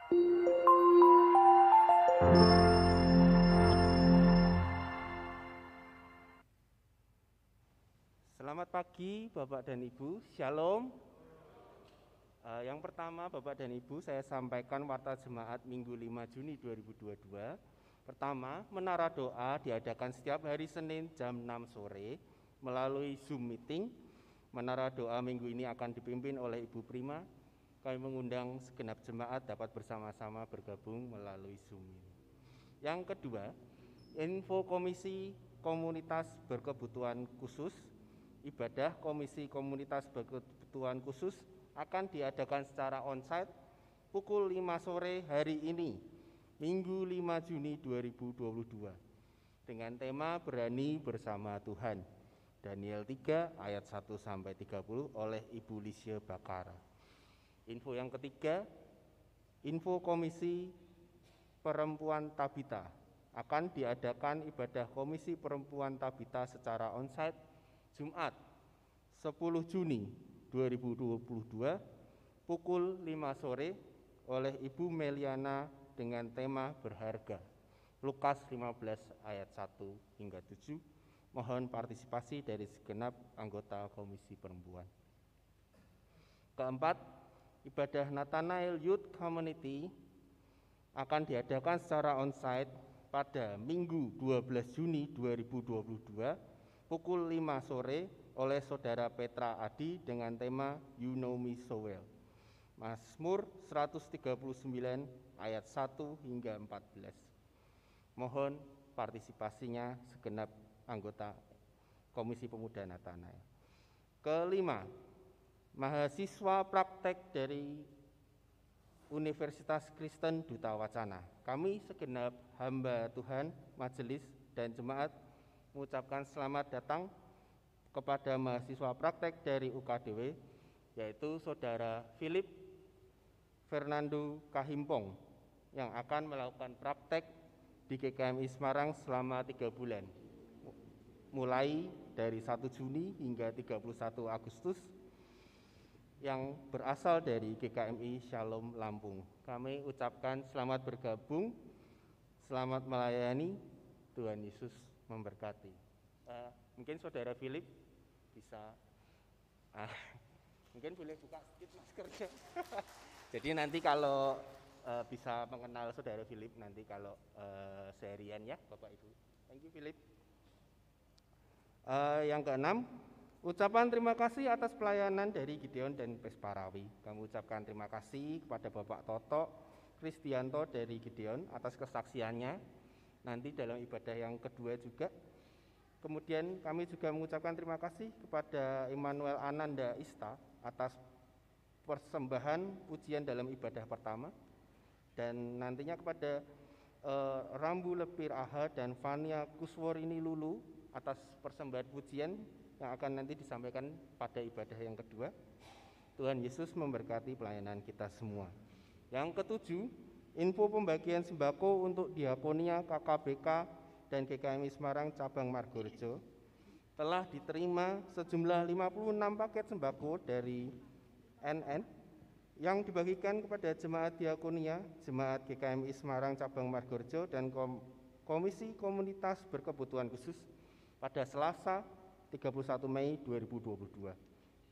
Selamat pagi Bapak dan Ibu, Shalom. Yang pertama Bapak dan Ibu, saya sampaikan warta jemaat Minggu 5 Juni 2022. Pertama, menara doa diadakan setiap hari Senin jam 6 sore melalui Zoom meeting. Menara doa minggu ini akan dipimpin oleh Ibu Prima. Kami mengundang segenap jemaat dapat bersama-sama bergabung melalui Zoom ini. Yang kedua, info Komisi Komunitas Berkebutuhan Khusus. Ibadah Komisi Komunitas Berkebutuhan Khusus akan diadakan secara onsite pukul 5 sore hari ini, Minggu 5 Juni 2022, dengan tema Berani Bersama Tuhan, Daniel 3 ayat 1-30 oleh Ibu Lisya Bakara. Info yang ketiga, info Komisi Perempuan Tabita. Akan diadakan ibadah Komisi Perempuan Tabita secara onsite Jumat 10 Juni 2022 pukul 5 sore oleh Ibu Meliana dengan tema berharga. Lukas 15 ayat 1 hingga 7. Mohon partisipasi dari segenap anggota Komisi Perempuan. Keempat, ibadah Nathanael Youth Community akan diadakan secara onsite pada Minggu 12 Juni 2022 pukul 5 sore oleh Saudara Petra Adi dengan tema You Know Me So Well. Mazmur 139 ayat 1 hingga 14. Mohon partisipasinya segenap anggota Komisi Pemuda Nathanael. Kelima, mahasiswa praktek dari Universitas Kristen Duta Wacana. Kami segenap hamba Tuhan, majelis dan jemaat mengucapkan selamat datang kepada mahasiswa praktek dari UKDW, yaitu Saudara Philip Fernando Kahimpong, yang akan melakukan praktek di GKMI Semarang selama 3 bulan, mulai dari 1 Juni hingga 31 Agustus, yang berasal dari GKMI Shalom Lampung. Kami ucapkan selamat bergabung, selamat melayani, Tuhan Yesus memberkati. Mungkin Saudara Philip bisa, mungkin boleh buka sedikit maskernya. Jadi nanti kalau bisa mengenal Saudara Philip nanti kalau seharian ya Bapak Ibu. Thank you Philip. Yang keenam, ucapan terima kasih atas pelayanan dari Gideon dan Pesparawi. Kami ucapkan terima kasih kepada Bapak Toto Kristianto dari Gideon atas kesaksiannya nanti dalam ibadah yang kedua juga. Kemudian kami juga mengucapkan terima kasih kepada Immanuel Ananda Ista atas persembahan pujian dalam ibadah pertama, dan nantinya kepada Rambu Lepir Aha dan Fania Kusworini Lulu atas persembahan pujian yang akan nanti disampaikan pada ibadah yang kedua. Tuhan Yesus memberkati pelayanan kita semua. Yang ketujuh, info pembagian sembako untuk Diakonia KKBK dan GKMI Semarang Cabang Margorejo. Telah diterima sejumlah 56 paket sembako dari NN yang dibagikan kepada jemaat Diakonia, jemaat GKMI Semarang Cabang Margorejo dan Komisi Komunitas Berkebutuhan Khusus pada Selasa 31 Mei 2022.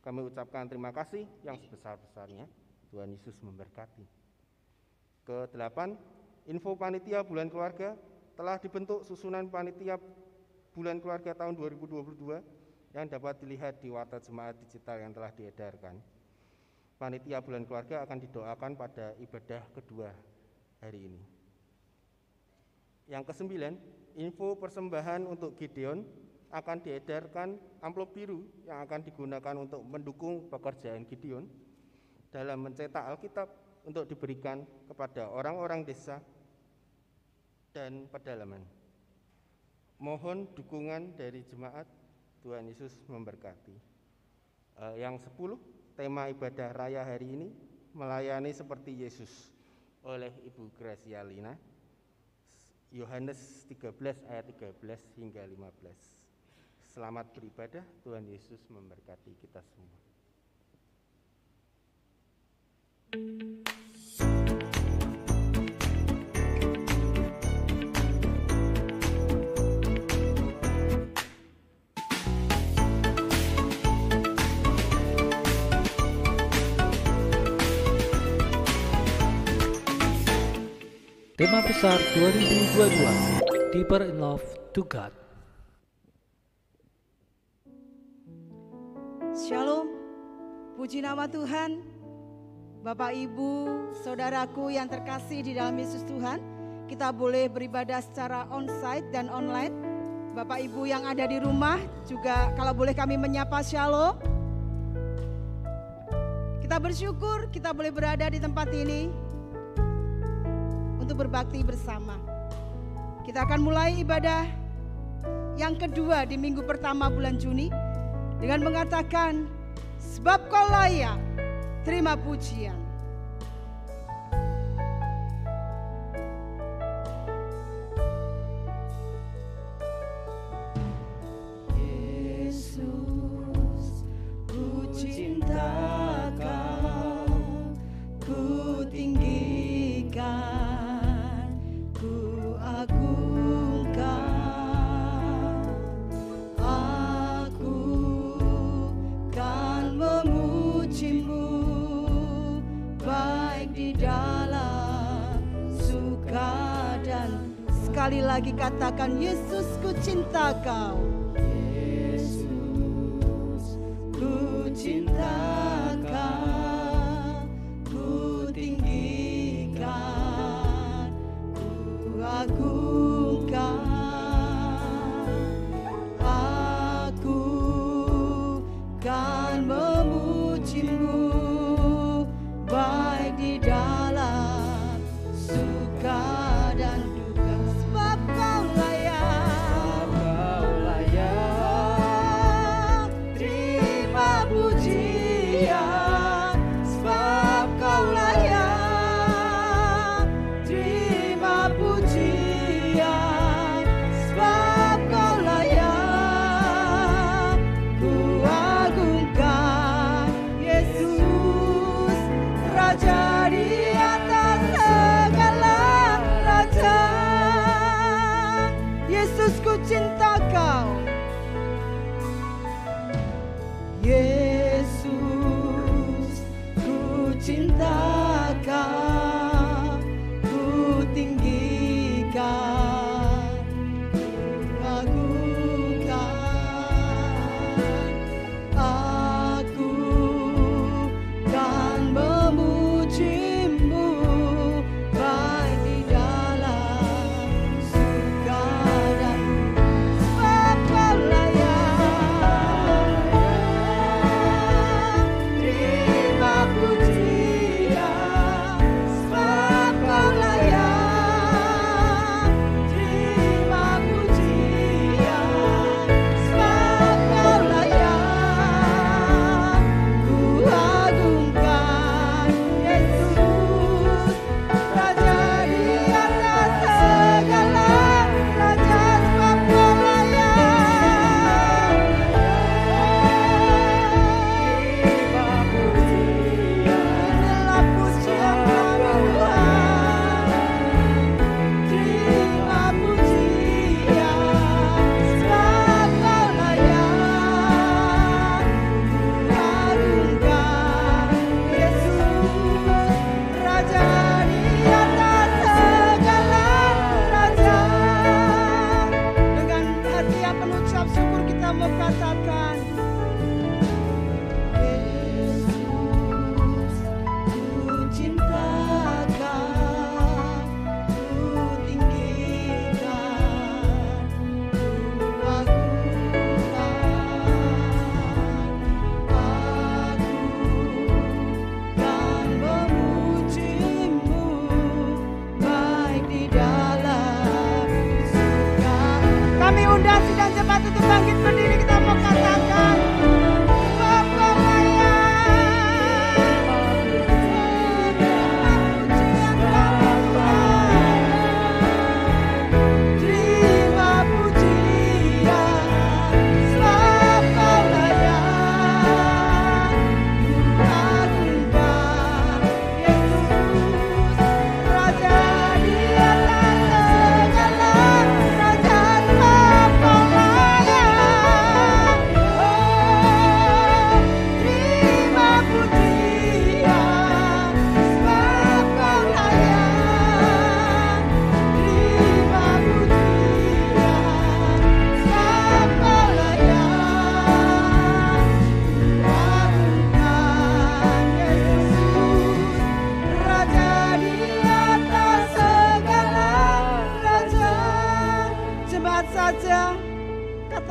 Kami ucapkan terima kasih yang sebesar-besarnya. Tuhan Yesus memberkati. Kedelapan, info panitia bulan keluarga. Telah dibentuk susunan panitia bulan keluarga tahun 2022 yang dapat dilihat di warta jemaat digital yang telah diedarkan. Panitia bulan keluarga akan didoakan pada ibadah kedua hari ini. Yang kesembilan, info persembahan untuk Gideon akan diedarkan amplop biru yang akan digunakan untuk mendukung pekerjaan Gideon dalam mencetak Alkitab untuk diberikan kepada orang-orang desa dan pedalaman. Mohon dukungan dari jemaat. Tuhan Yesus memberkati. Yang 10, tema ibadah raya hari ini, melayani seperti Yesus, oleh Ibu Gracia Lina, Yohanes 13 ayat 13 hingga 15. Selamat beribadah, Tuhan Yesus memberkati kita semua. Tema besar 2022, Deeper in Love to God. Shalom, puji nama Tuhan. Bapak, Ibu, saudaraku yang terkasih di dalam Yesus Tuhan, kita boleh beribadah secara onsite dan online. Bapak Ibu yang ada di rumah juga kalau boleh kami menyapa shalom. Kita bersyukur kita boleh berada di tempat ini untuk berbakti bersama. Kita akan mulai ibadah yang kedua di minggu pertama bulan Juni dengan mengatakan, sebab Kau layak terima pujian. Sekali lagi katakan, Yesus, ku cinta Kau. Yesus, ku cinta Kau, ku tinggikan, ku agungkan. Aku kan memuji-Mu baik di dalam suka dan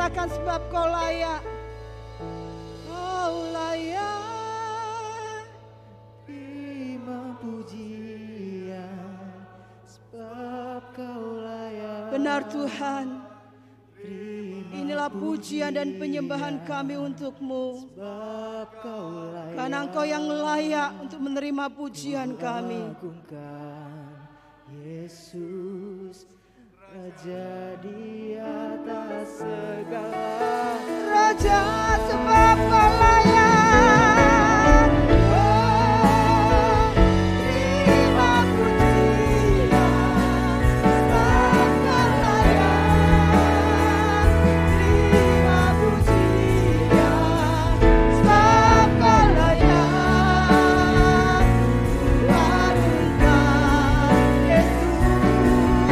persilahkan sebab kau layak. Kau layak. Terima pujian sebab kau layak. Benar Tuhan. Inilah pujian dan penyembahan kami untuk-Mu. Sebab kau layak. Karena Engkau yang layak untuk menerima pujian kami. Agungkan Yesus, Raja di atas segala. Raja sebab kau layak. Oh, terima pujian sebab kau layak. Terima pujian sebab kau layak. Tuhankan Yesus,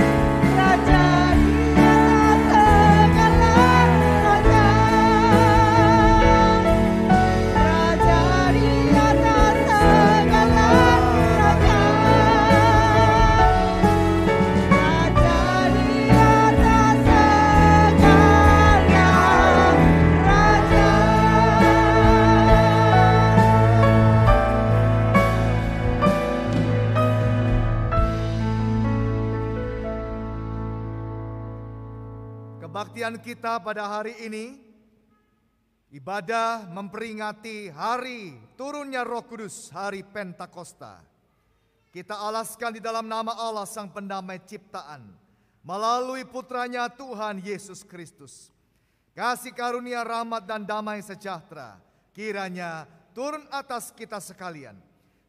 Raja di atas segala. Raja, Raja di atas segala. Raja, Raja di atas segala. Raja. Kebaktian kita pada hari ini, ibadah memperingati hari turunnya Roh Kudus, hari Pentakosta. Kita alaskan di dalam nama Allah Sang Pendamai Ciptaan, melalui putranya Tuhan Yesus Kristus. Kasih karunia, rahmat dan damai sejahtera kiranya turun atas kita sekalian.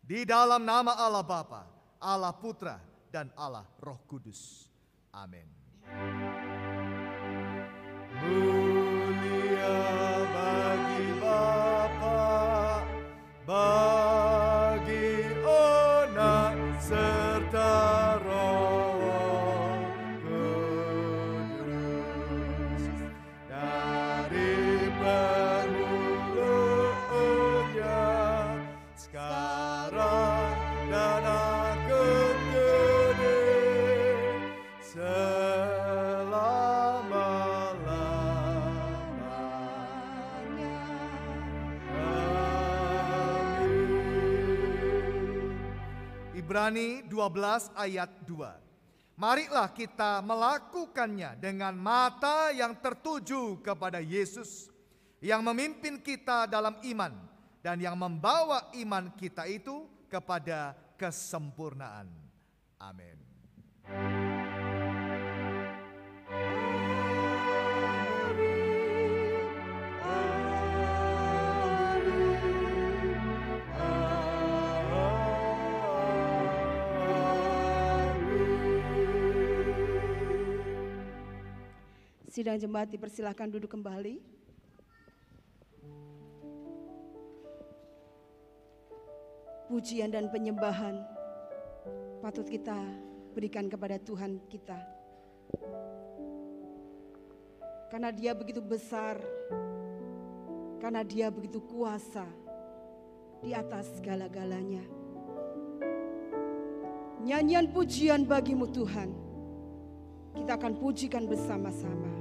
Di dalam nama Allah Bapa, Allah Putra, dan Allah Roh Kudus. Amin. Mulia bagi Bapa, bagi Anak serta Roh Kudus, dari permulaannya, sekarang dan akan kekal, Ibrani 12 ayat 2. Marilah kita melakukannya dengan mata yang tertuju kepada Yesus, yang memimpin kita dalam iman dan yang membawa iman kita itu kepada kesempurnaan. Amin. Sidang jemaat dipersilahkan duduk kembali. Pujian dan penyembahan patut kita berikan kepada Tuhan kita. Karena Dia begitu besar, karena Dia begitu kuasa di atas segala-galanya. Nyanyian pujian bagi-Mu Tuhan, kita akan pujikan bersama-sama.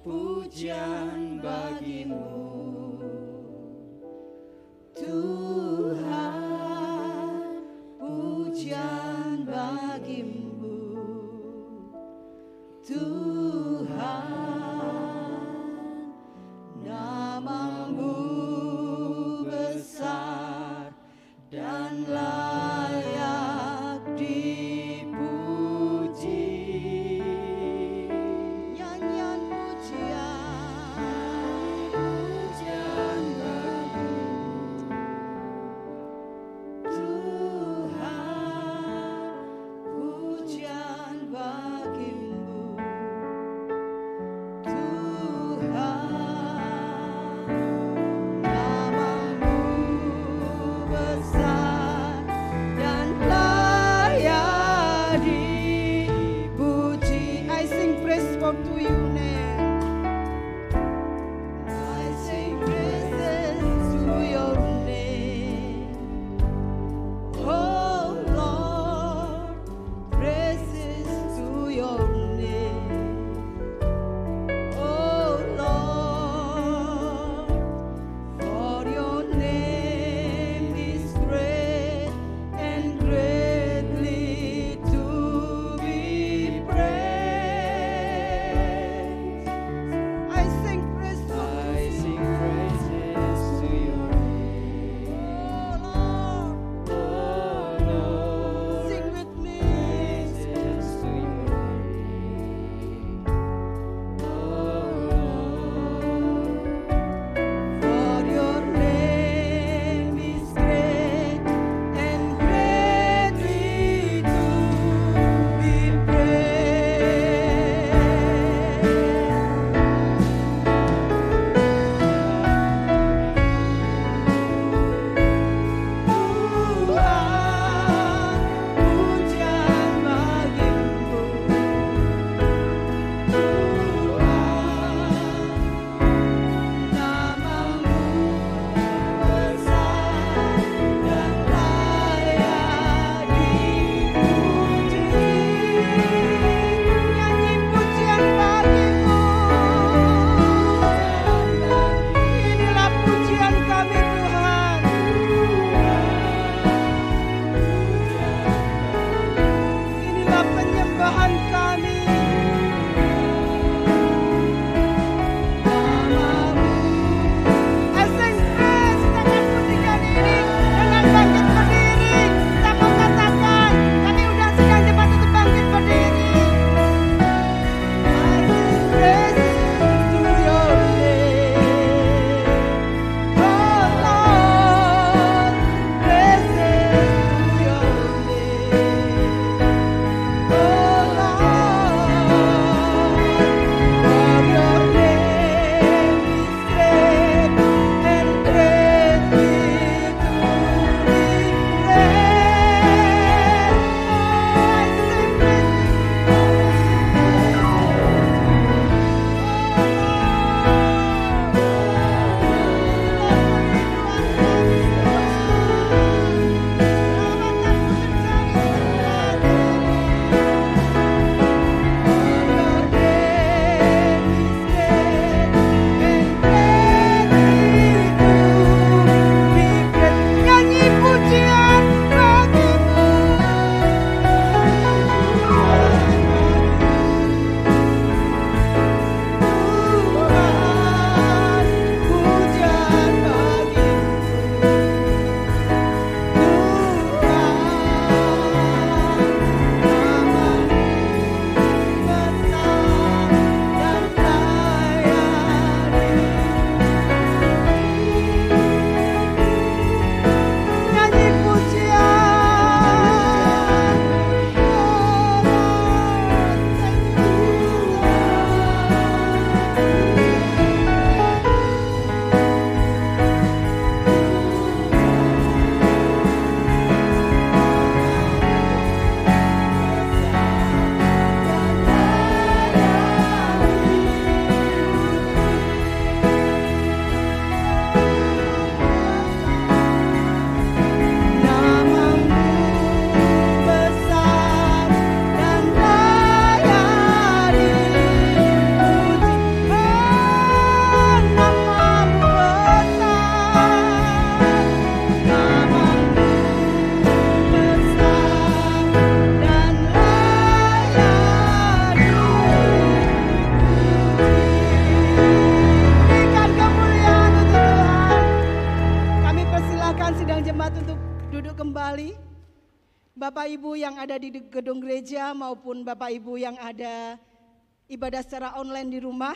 Pujian bagi-Mu Tuhan, pujian bagi-Mu Tuhan, nama-Mu besar dan layak dipuji. Nyanyian pujian kembali. Bapak Ibu yang ada di gedung gereja maupun Bapak Ibu yang ada ibadah secara online di rumah,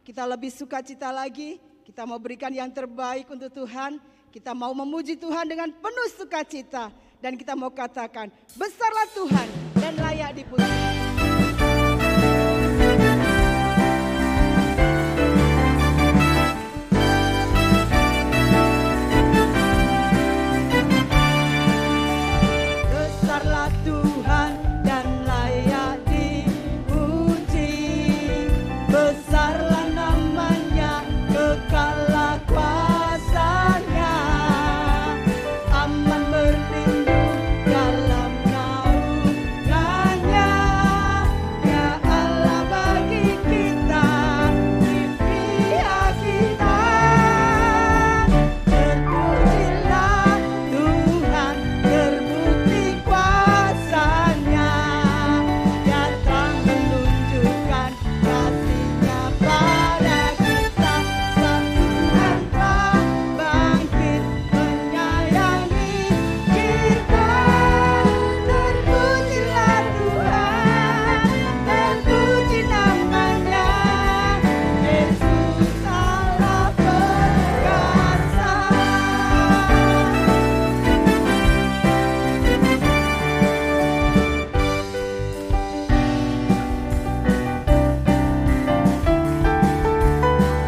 kita lebih sukacita lagi, kita mau berikan yang terbaik untuk Tuhan, kita mau memuji Tuhan dengan penuh sukacita, dan kita mau katakan, besarlah Tuhan dan layak dipuji. Besarlah Tuhan dan layak dipuji, besarlah namanya, kekallah kuasanya, aman berlindung dalam naungannya, ya Allah bagi kita, di pihak kita. Terpujilah Tuhan, terbukti kuasanya, dia telah menunjukkan kasih-Nya pada kita. Sang Tuhan telah bangkit menyayangi kita. Terpujilah Tuhan, terpuji namanya, Yesus Allah perkasa.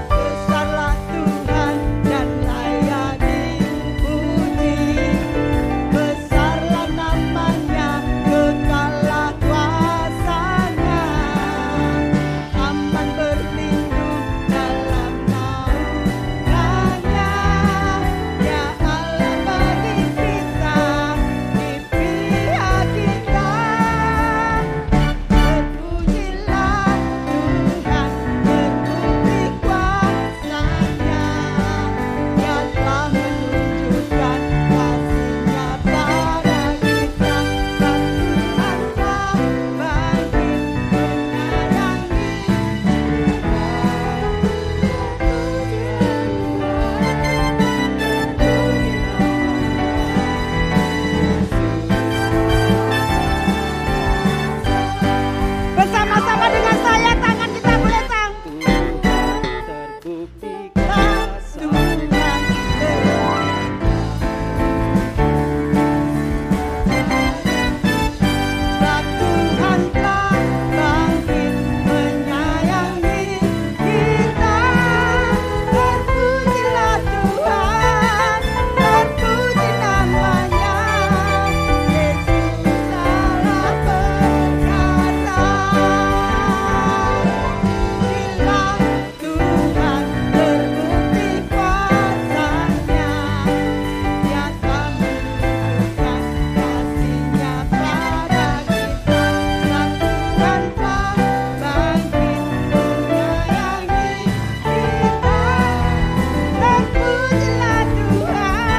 Besarlah Tuhan dan layak dipuji, besarlah namanya, kekallah kuasanya, aman berlindung dalam naungannya, ya Allah bagi kita, di pihak kita. Terpujilah Tuhan, terbukti kuasanya, dia telah menunjukkan kasih-Nya pada kita. Sang Tuhan telah bangkit menyayangi kita. Bersama-sama dengan saya, tangan kita beletang. Terbukti Sebab Tuhan telah bangkit menyayangi kita. Terpujilah Tuhan, terpuji namanya, Yesus Allah perkasa. Pujilah Tuhan, terbukti kuasanya, dia telah menunjukkan kasih-Nya pada kita. Sang Tuhan telah bangkit menyayangi kita. Terpujilah Tuhan,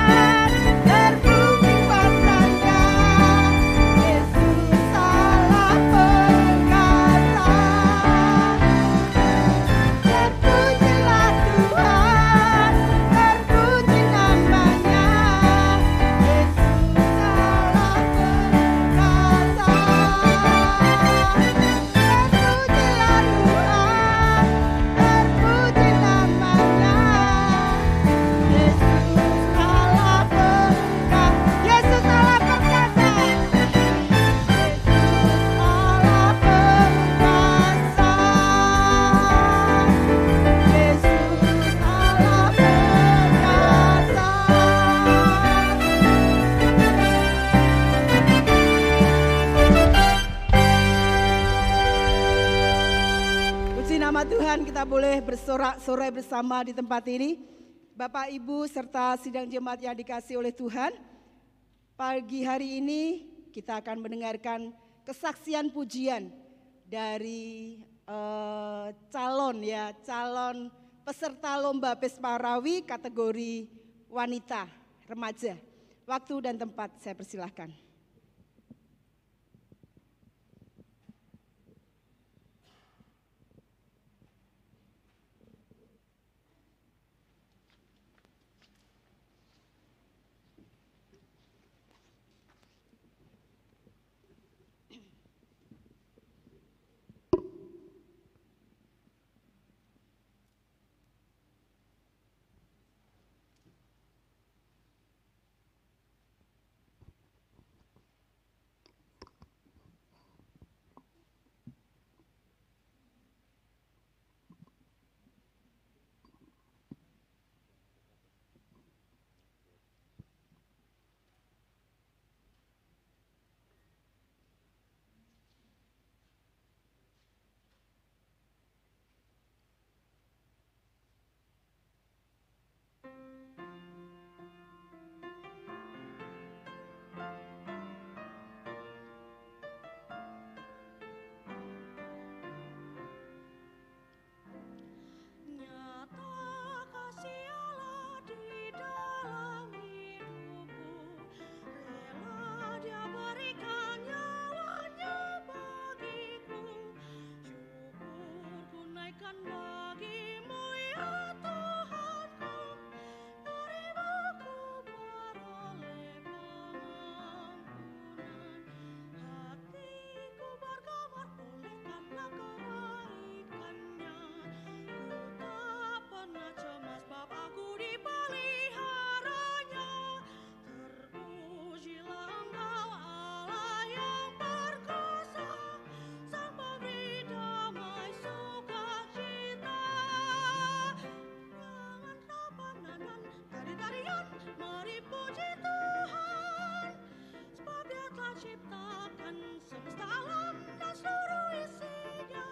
terbukti kuasanya, Yesus Allah perkasa. Terpujilah Tuhan, terpuji namanya, Yesus Allah perkasa. Terpujilah Tuhan, terpuji namanya, Yesus Allah perkasa. Yesus Allah perkasa. Yesus Allah perkasa. Yesus Allah perkasa. Puji nama Tuhan, kita boleh bersorak-sorai bersama di tempat ini. Bapak, Ibu, serta sidang jemaat yang dikasihi oleh Tuhan. Pagi hari ini kita akan mendengarkan kesaksian pujian dari calon peserta lomba Pesparawi kategori wanita remaja. Waktu dan tempat saya persilahkan. mari puji Tuhan, sebab Dia telah ciptakan semesta alam dan seluruh isinya.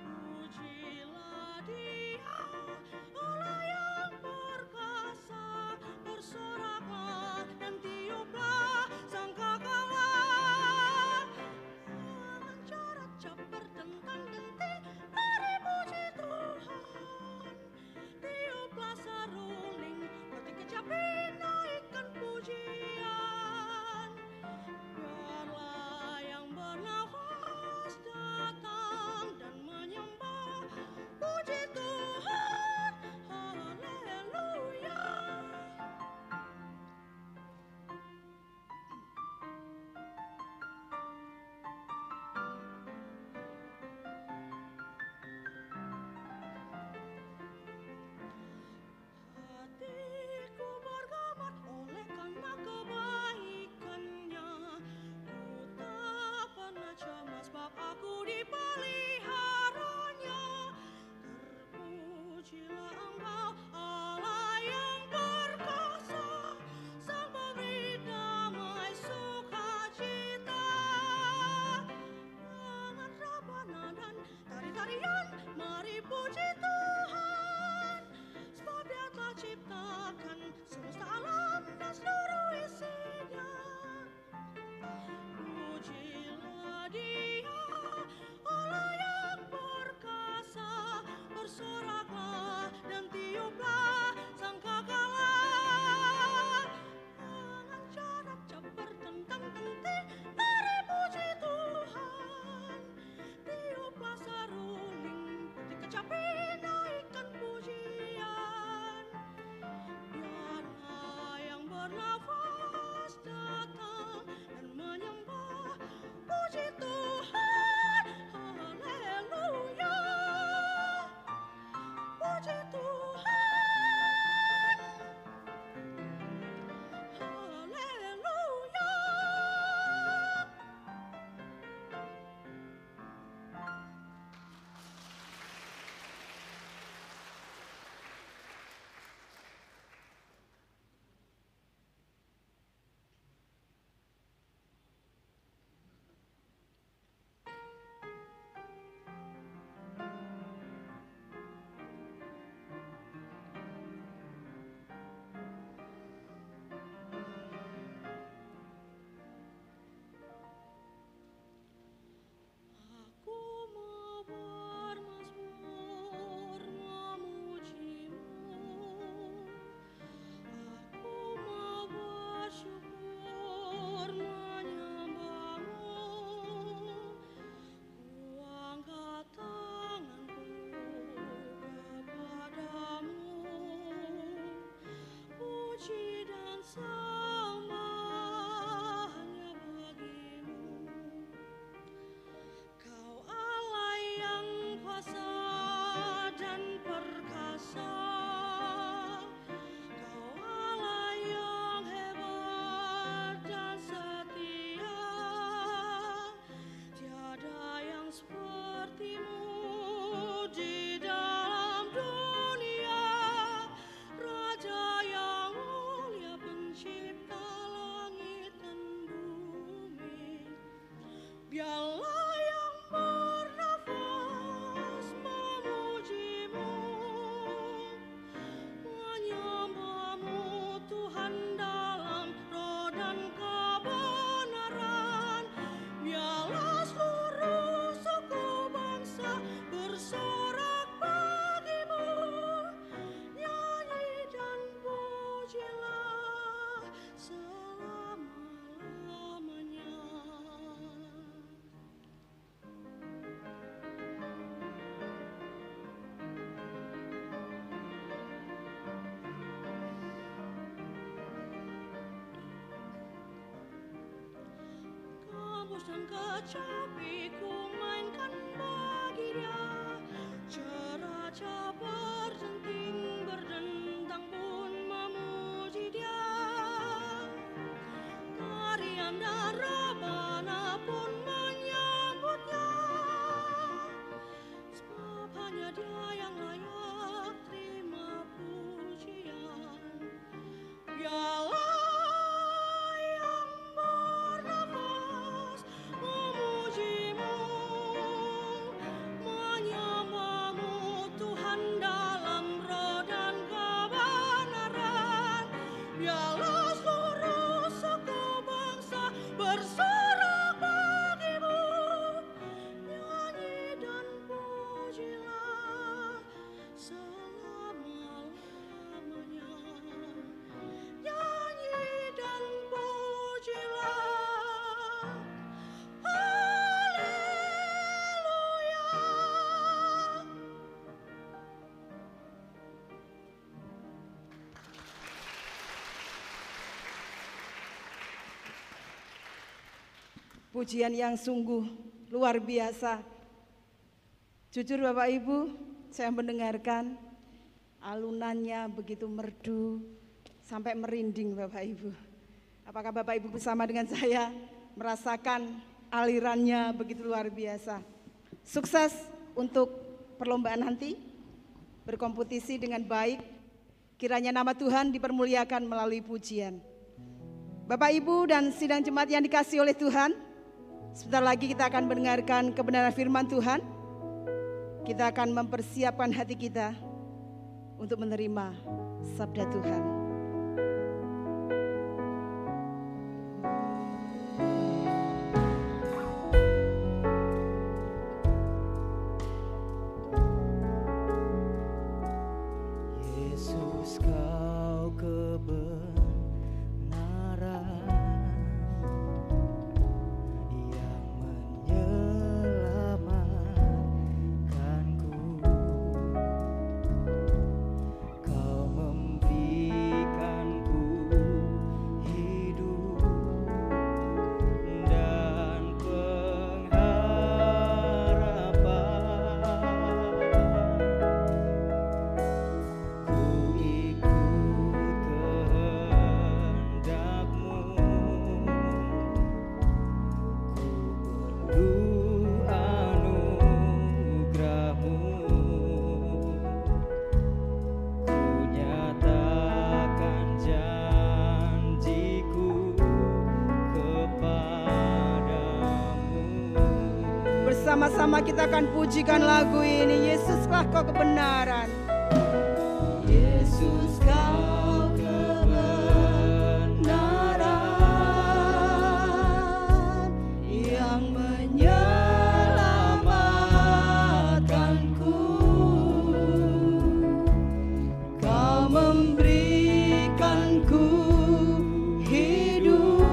Pujilah Dia, Allah yang perkasa, bersoraklah dan tiuplah sangkakala. Jangan jarak caper tentang genting, mari puji Tuhan. Tiuplah seruling, berarti kecapi naikkan pujian. Biarlah yang bernafas datang dan menyembah, puji Tuhan, haleluya. Hatiku bergemat oleh karena kebaikannya. Ku tak pernah cemas sebab aku dipeliharanya. Terpujilah Engkau Allah yang perkasa, Sang pemberi damai sukacita. Dengan rabana dan tari-tarian, mari puji Tuhan, sebab Dia telah ciptakan semesta alam dan seluruh isinya. Pujilah Dia, Allah yang perkasa, bersoraklah dan tiuplah sangkakala. Jangan jarak caper tentang genting, mari puji Tuhan. Tiuplah seruling, berarti kecapi naikkan pujian. Biarlah yang bernafas datang dan menyembah, puji Tuhan, haleluya. Puji Tuhan, haleluya. Aku mau bermazmur memuji-Mu, aku mau bersyukur menyembah-Mu. Ku angkat tanganku kepadamu, puji dan sembah hanya bagi-Mu. Kau Allah yang kuasa dan perkasa, Kau Allah yang hebat dan setia. Tiada yang seperti-Mu di dalam dunia, Raja yang mulia, pencipta langit dan bumi. Biarlah yang bernafas memuji-Mu, menyembah-Mu Tuhan dalam roh dan kebenaran. Biarlah seluruh suku bangsa bersorak bagi-Mu, nyanyi dan pujilah selama-lamanya. Gambus dan kecapi ku mainkan bagi Dia, ceracap berdenting berdentang pun memuji Dia. Tarian dan rebana pun menyambutnya, sebab hanya Dia yang layak terima pujian. pujian yang sungguh luar biasa. Jujur Bapak Ibu, saya mendengarkan alunannya begitu merdu sampai merinding Bapak Ibu. Apakah Bapak Ibu bersama dengan saya merasakan alirannya begitu luar biasa? Sukses untuk perlombaan nanti, berkompetisi dengan baik. Kiranya nama Tuhan dipermuliakan melalui pujian. Bapak Ibu dan sidang jemaat yang dikasihi oleh Tuhan, sebentar lagi kita akan mendengarkan kebenaran firman Tuhan. Kita akan mempersiapkan hati kita untuk menerima sabda Tuhan. Yesus, kau kebenaran yang menyelamatkanku. Kau memberikanku hidup dan pengharapan. Ku ikut kehendak-Mu, ku perlu anugerah-Mu. Ku nyatakan janjiku kepadamu. Bersama-sama kita akan pujikan lagu ini. Yesuslah kau kebenaran. Yesus kau kebenaran yang menyelamatkanku. Kau memberikanku hidup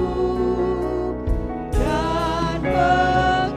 dan pengharapan.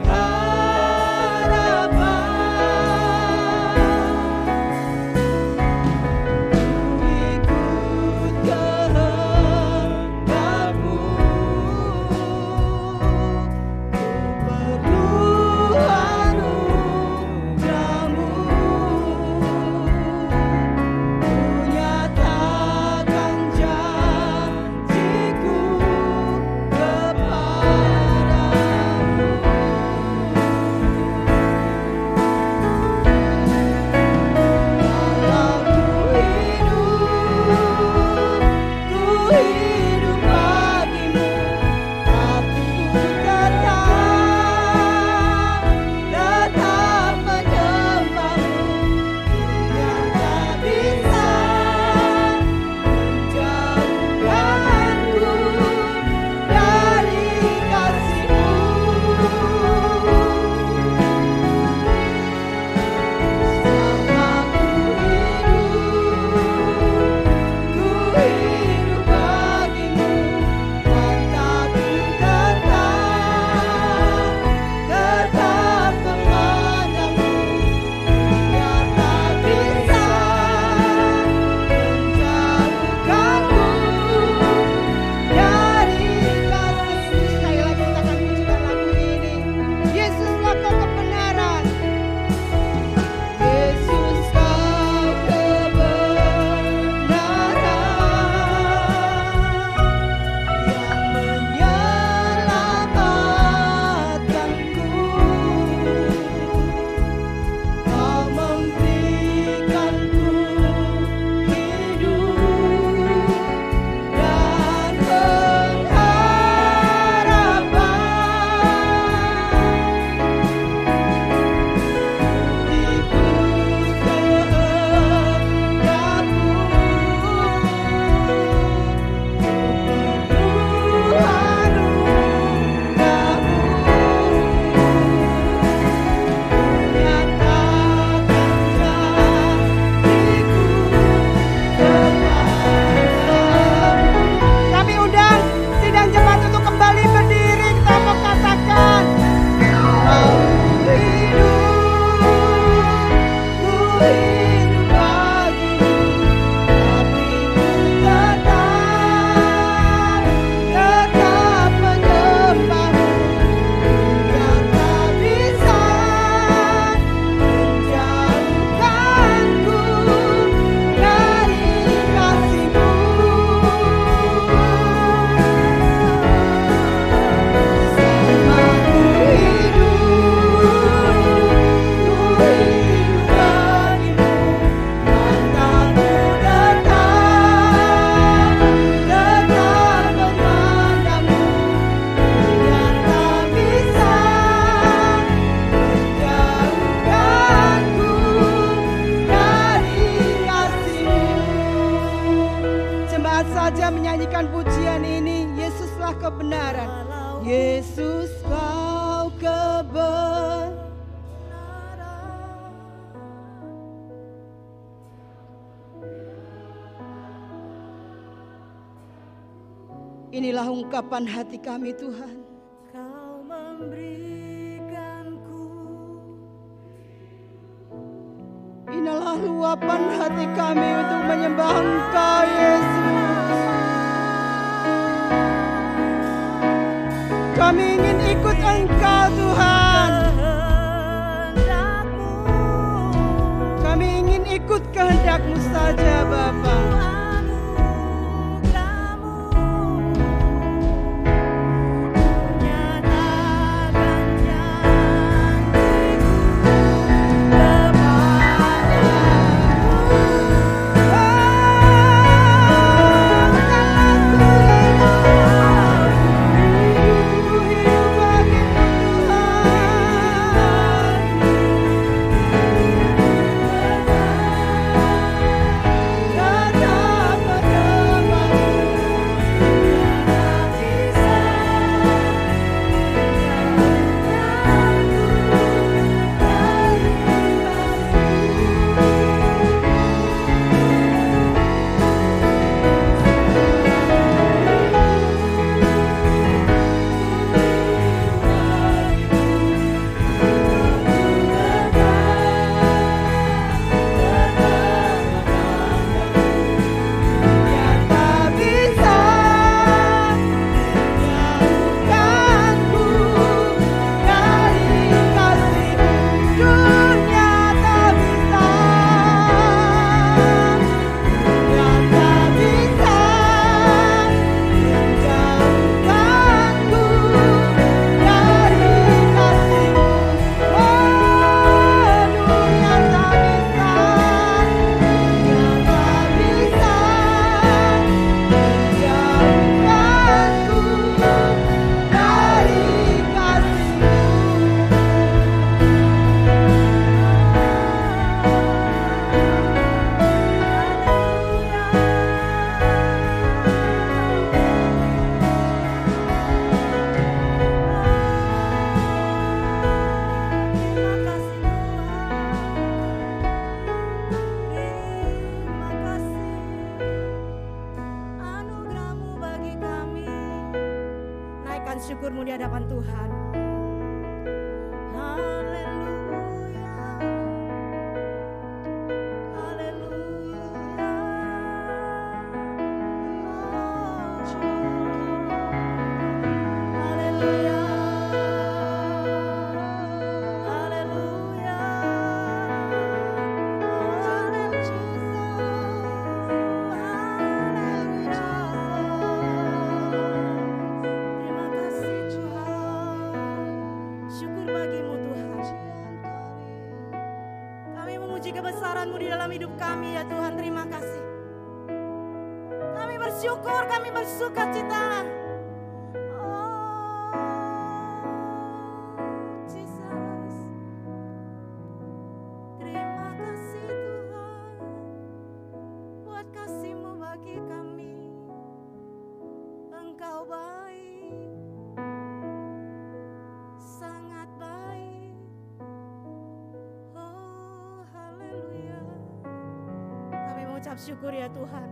Yesuskah kebenaran, Yesus kau kebenaran. Inilah ungkapan hati kami Tuhan. Kau memberikanku. Inilah luapan hati kami untuk menyembah Engkau Yesus. Kami ingin ikut Engkau Tuhan. Kami ingin ikut kehendak-Mu saja Bapa. Syukur-Mu di hadapan Tuhan. Haleluya. Haleluya. Haleluya. Haleluya. Kebesaran-Mu di dalam hidup kami ya Tuhan, terima kasih. Kami bersyukur, kami bersukacita. Oh, Jesus. Terima kasih Tuhan buat kasih-Mu bagi kami. Engkau baik, sangat baik. Ucap syukur ya Tuhan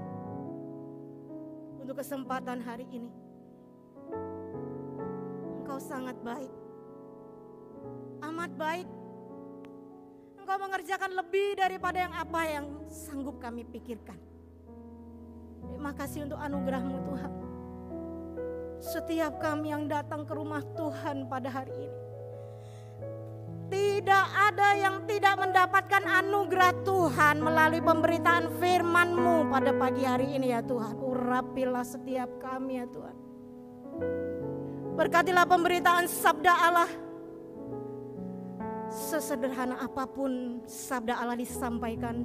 untuk kesempatan hari ini. Engkau sangat baik, amat baik. Engkau mengerjakan lebih daripada yang sanggup kami pikirkan. Terima kasih untuk anugerah-Mu Tuhan. Setiap kami yang datang ke rumah Tuhan pada hari ini, tidak ada yang tidak mendapatkan anugerah Tuhan melalui pemberitaan firman-Mu pada pagi hari ini ya Tuhan. Urapilah setiap kami ya Tuhan. Berkatilah pemberitaan sabda Allah. Sesederhana apapun sabda Allah disampaikan,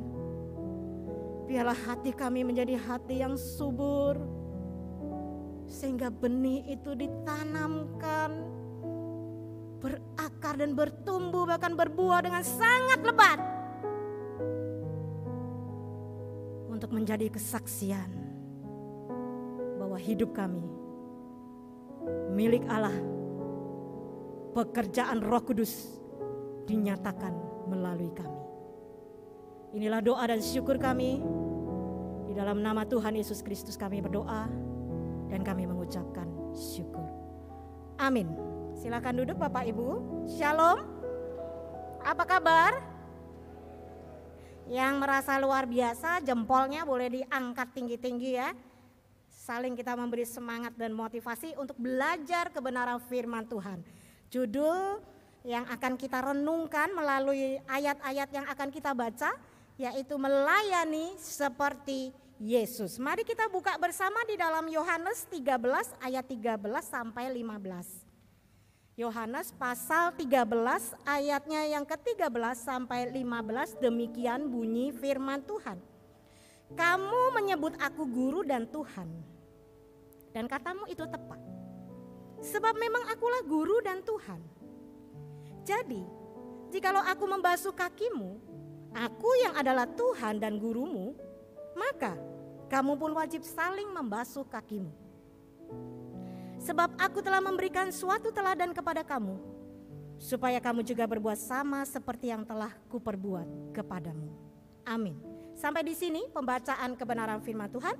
biarlah hati kami menjadi hati yang subur, sehingga benih itu ditanamkan, berakar dan bertumbuh, bahkan berbuah dengan sangat lebat untuk menjadi kesaksian bahwa hidup kami milik Allah. Pekerjaan Roh Kudus dinyatakan melalui kami. Inilah doa dan syukur kami. Di dalam nama Tuhan Yesus Kristus kami berdoa dan kami mengucapkan syukur. Amin. Silakan duduk Bapak Ibu. Shalom. Apa kabar? Yang merasa luar biasa, jempolnya boleh diangkat tinggi-tinggi ya. Saling kita memberi semangat dan motivasi untuk belajar kebenaran firman Tuhan. Judul yang akan kita renungkan melalui ayat-ayat yang akan kita baca, yaitu melayani seperti Yesus. Mari kita buka bersama di dalam Yohanes 13 ayat 13 sampai 15. Yohanes pasal 13 ayatnya yang ke-13 sampai 15, demikian bunyi firman Tuhan. Kamu menyebut aku guru dan Tuhan, dan katamu itu tepat. Sebab memang akulah guru dan Tuhan. Jadi, jikalau aku membasuh kakimu, aku yang adalah Tuhan dan gurumu, maka kamu pun wajib saling membasuh kakimu. Sebab aku telah memberikan suatu teladan kepada kamu, supaya kamu juga berbuat sama seperti yang telah kuperbuat kepadamu. Amin. Sampai di sini pembacaan kebenaran firman Tuhan.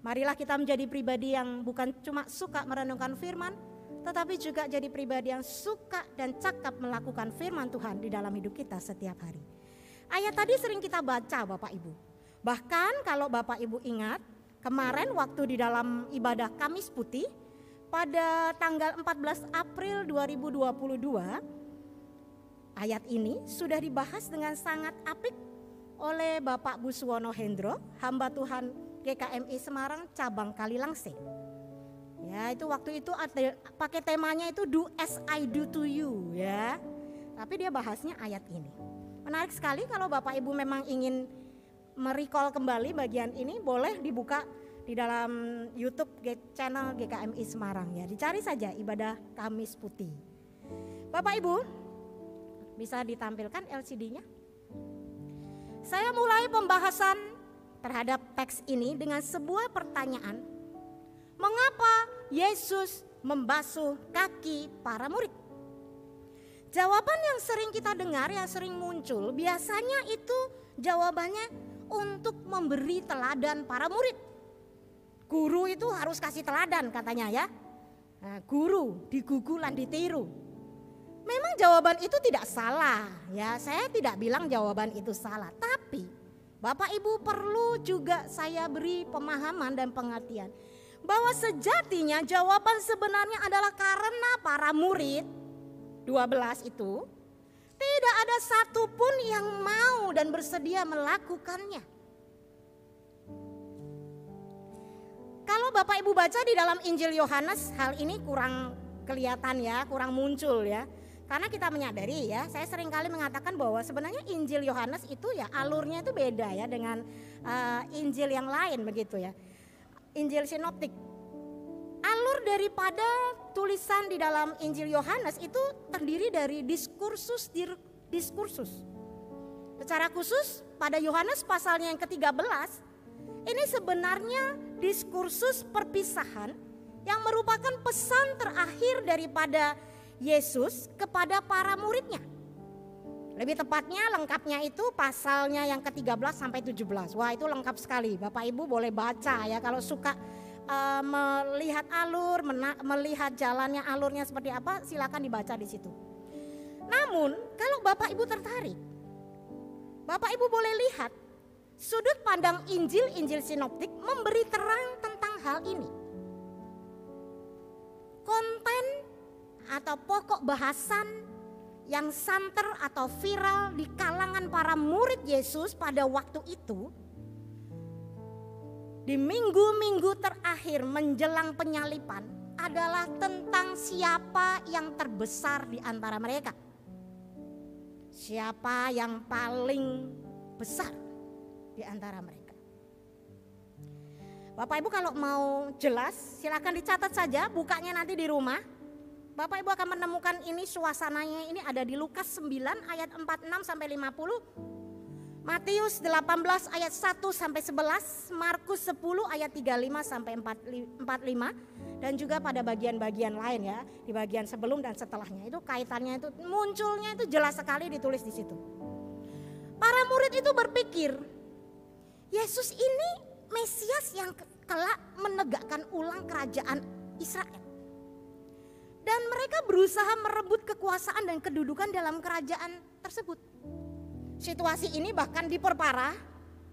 Marilah kita menjadi pribadi yang bukan cuma suka merenungkan firman, tetapi juga jadi pribadi yang suka dan cakap melakukan firman Tuhan di dalam hidup kita setiap hari. Ayat tadi sering kita baca Bapak Ibu. Bahkan kalau Bapak Ibu ingat, kemarin waktu di dalam ibadah Kamis Putih, pada tanggal 14 April 2022, ayat ini sudah dibahas dengan sangat apik oleh Bapak Buswono Hendro, hamba Tuhan GKMI Semarang cabang Kalilangsing. Ya, itu waktu itu ada pakai temanya itu do as I do to you ya. Tapi dia bahasnya ayat ini. Menarik sekali kalau Bapak Ibu memang ingin merecall kembali bagian ini, boleh dibuka di dalam YouTube channel GKMI Semarang ya. Dicari saja ibadah Kamis Putih. Bapak Ibu, bisa ditampilkan LCD-nya? Saya mulai pembahasan terhadap teks ini dengan sebuah pertanyaan. Mengapa Yesus membasuh kaki para murid? Jawaban yang sering kita dengar, yang sering muncul, biasanya itu jawabannya untuk memberi teladan para murid. Guru itu harus kasih teladan katanya ya. Nah, guru digugulan ditiru. Memang jawaban itu tidak salah ya, saya tidak bilang jawaban itu salah. Tapi Bapak Ibu perlu juga saya beri pemahaman dan pengertian bahwa sejatinya jawaban sebenarnya adalah karena para murid 12 itu tidak ada satupun yang mau dan bersedia melakukannya. Kalau Bapak Ibu baca di dalam Injil Yohanes, hal ini kurang kelihatan ya, kurang muncul ya. Karena kita menyadari ya, saya sering kali mengatakan bahwa sebenarnya Injil Yohanes itu ya alurnya itu beda ya dengan Injil yang lain begitu ya. Injil sinoptik. Alur daripada tulisan di dalam Injil Yohanes itu terdiri dari diskursus. Secara khusus pada Yohanes pasalnya yang ke-13, ini sebenarnya diskursus perpisahan yang merupakan pesan terakhir daripada Yesus kepada para muridnya. Lebih tepatnya lengkapnya itu pasalnya yang ke-13 sampai 17. Wah, itu lengkap sekali. Bapak Ibu boleh baca ya kalau suka melihat alur, melihat jalannya alurnya seperti apa, silakan dibaca di situ. Namun, kalau Bapak Ibu tertarik, Bapak Ibu boleh lihat sudut pandang Injil sinoptik memberi terang tentang hal ini. Konten atau pokok bahasan yang santer atau viral di kalangan para murid Yesus pada waktu itu, di minggu-minggu terakhir menjelang penyaliban, adalah tentang siapa yang terbesar di antara mereka. Siapa yang paling besar di antara mereka. Bapak Ibu kalau mau jelas silakan dicatat saja, bukanya nanti di rumah. Bapak Ibu akan menemukan ini, suasananya ini ada di Lukas 9 ayat 46 sampai 50. Matius 18 ayat 1 sampai 11, Markus 10 ayat 35 sampai 45, dan juga pada bagian-bagian lain ya, di bagian sebelum dan setelahnya. Itu kaitannya itu munculnya itu jelas sekali ditulis di situ. Para murid itu berpikir, Yesus ini Mesias yang kelak menegakkan ulang kerajaan Israel. Dan mereka berusaha merebut kekuasaan dan kedudukan dalam kerajaan tersebut. Situasi ini bahkan diperparah,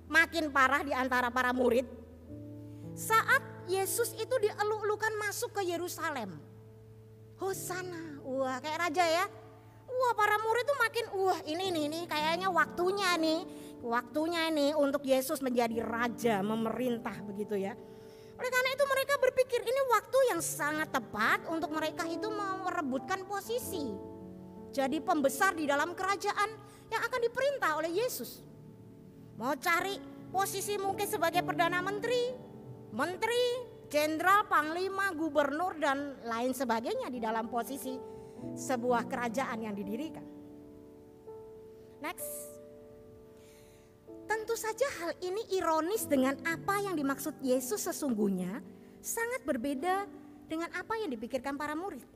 makin parah di antara para murid. Saat Yesus itu dieluk-elukan masuk ke Yerusalem. Hosana, wah kayak raja ya. Wah para murid itu makin, ini kayaknya waktunya nih untuk Yesus menjadi raja, memerintah begitu ya. Oleh karena itu mereka berpikir ini waktu yang sangat tepat untuk mereka itu merebutkan posisi. Jadi pembesar di dalam kerajaan yang akan diperintah oleh Yesus. Mau cari posisi mungkin sebagai Perdana Menteri, Jenderal, Panglima, Gubernur dan lain sebagainya di dalam posisi sebuah kerajaan yang didirikan. Next. Tentu saja hal ini ironis dengan apa yang dimaksud Yesus sesungguhnya sangat berbeda dengan apa yang dipikirkan para murid.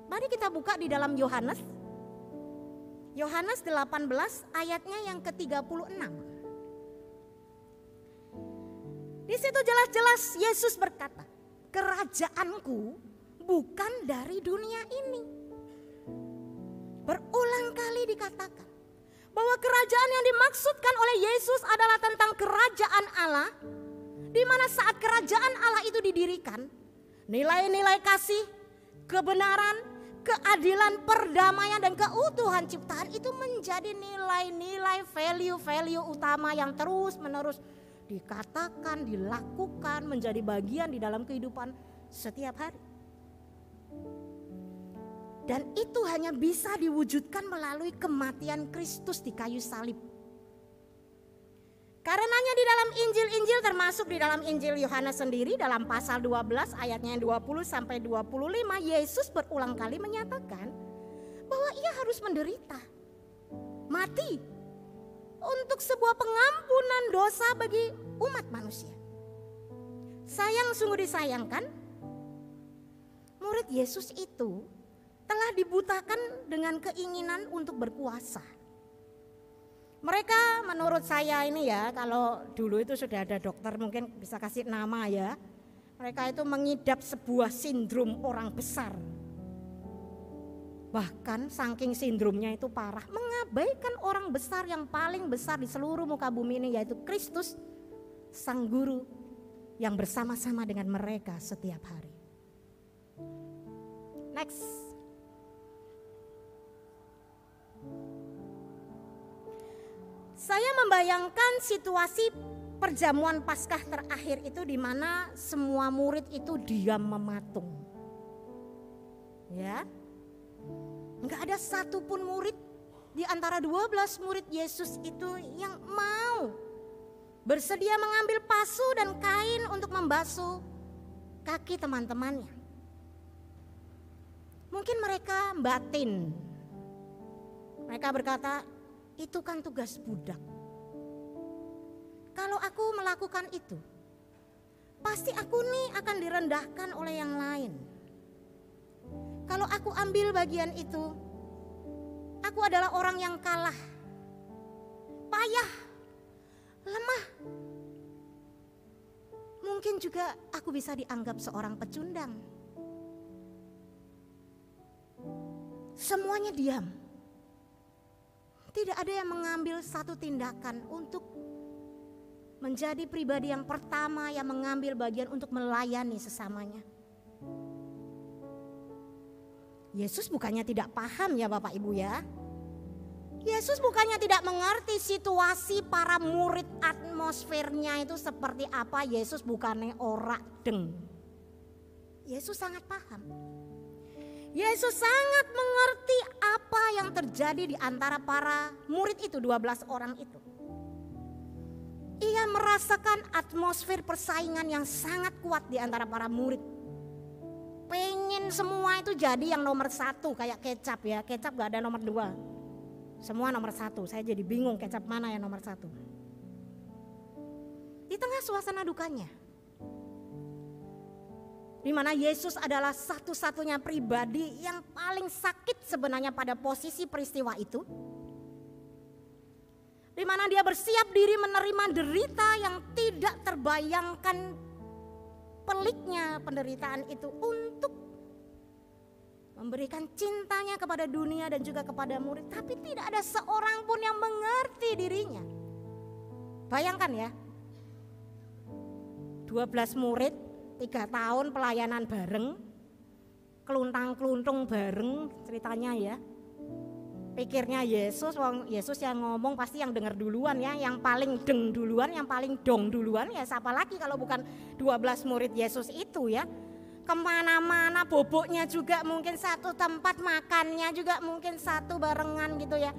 Mari kita buka di dalam Yohanes 18 ayatnya yang ke-36. Di situ jelas-jelas Yesus berkata, "Kerajaanku bukan dari dunia ini." Berulang kali dikatakan bahwa kerajaan yang dimaksudkan oleh Yesus adalah tentang kerajaan Allah, di mana saat kerajaan Allah itu didirikan, nilai-nilai kasih, kebenaran, keadilan, perdamaian dan keutuhan ciptaan itu menjadi nilai-nilai value-value utama yang terus-menerus dikatakan, dilakukan, menjadi bagian di dalam kehidupan setiap hari. Dan itu hanya bisa diwujudkan melalui kematian Kristus di kayu salib. Karenanya di dalam Injil-Injil termasuk di dalam Injil Yohanes sendiri dalam pasal 12 ayatnya 20 sampai 25 Yesus berulang kali menyatakan bahwa ia harus menderita, mati untuk sebuah pengampunan dosa bagi umat manusia. Sungguh disayangkan, murid Yesus itu telah dibutakan dengan keinginan untuk berkuasa. Mereka menurut saya ini ya, kalau dulu itu sudah ada dokter mungkin bisa kasih nama ya. Mereka itu mengidap sebuah sindrom orang besar. Bahkan saking sindromnya itu parah, mengabaikan orang besar yang paling besar di seluruh muka bumi ini, yaitu Kristus, Sang Guru yang bersama-sama dengan mereka setiap hari. Next. Saya membayangkan situasi perjamuan Paskah terakhir itu di mana semua murid itu diam mematung. Ya. Enggak ada satupun murid di antara 12 murid Yesus itu yang mau bersedia mengambil pasu dan kain untuk membasuh kaki teman-temannya. Mungkin mereka batin. Mereka berkata, itu kan tugas budak. Kalau aku melakukan itu, pasti aku nih akan direndahkan oleh yang lain. Kalau aku ambil bagian itu, aku adalah orang yang kalah, payah, lemah. Mungkin juga aku bisa dianggap seorang pecundang. Semuanya diam. Tidak ada yang mengambil satu tindakan untuk menjadi pribadi yang pertama yang mengambil bagian untuk melayani sesamanya. Yesus bukannya tidak paham ya Bapak Ibu ya. Yesus bukannya tidak mengerti situasi para murid, atmosfernya itu seperti apa. Yesus bukannya ora deng. Yesus sangat paham. Yesus sangat mengerti apa yang terjadi di antara para murid itu, 12 orang itu. Ia merasakan atmosfer persaingan yang sangat kuat di antara para murid. Pengen semua itu jadi yang nomor 1 kayak kecap ya. Kecap gak ada nomor 2. Semua nomor 1, saya jadi bingung kecap mana yang nomor 1. Di tengah suasana dukanya, di mana Yesus adalah satu-satunya pribadi yang paling sakit sebenarnya pada posisi peristiwa itu, di mana dia bersiap diri menerima derita yang tidak terbayangkan peliknya penderitaan itu untuk memberikan cintanya kepada dunia dan juga kepada murid, tapi tidak ada seorang pun yang mengerti dirinya. Bayangkan ya, 12 murid, 3 tahun pelayanan bareng, keluntang-keluntung bareng ceritanya ya. Pikirnya Yesus yang ngomong pasti yang dengar duluan ya, yang paling deng duluan, yang paling dong duluan ya, siapa lagi kalau bukan 12 murid Yesus itu ya. Kemana-mana boboknya juga mungkin satu tempat, makannya juga mungkin satu barengan gitu ya.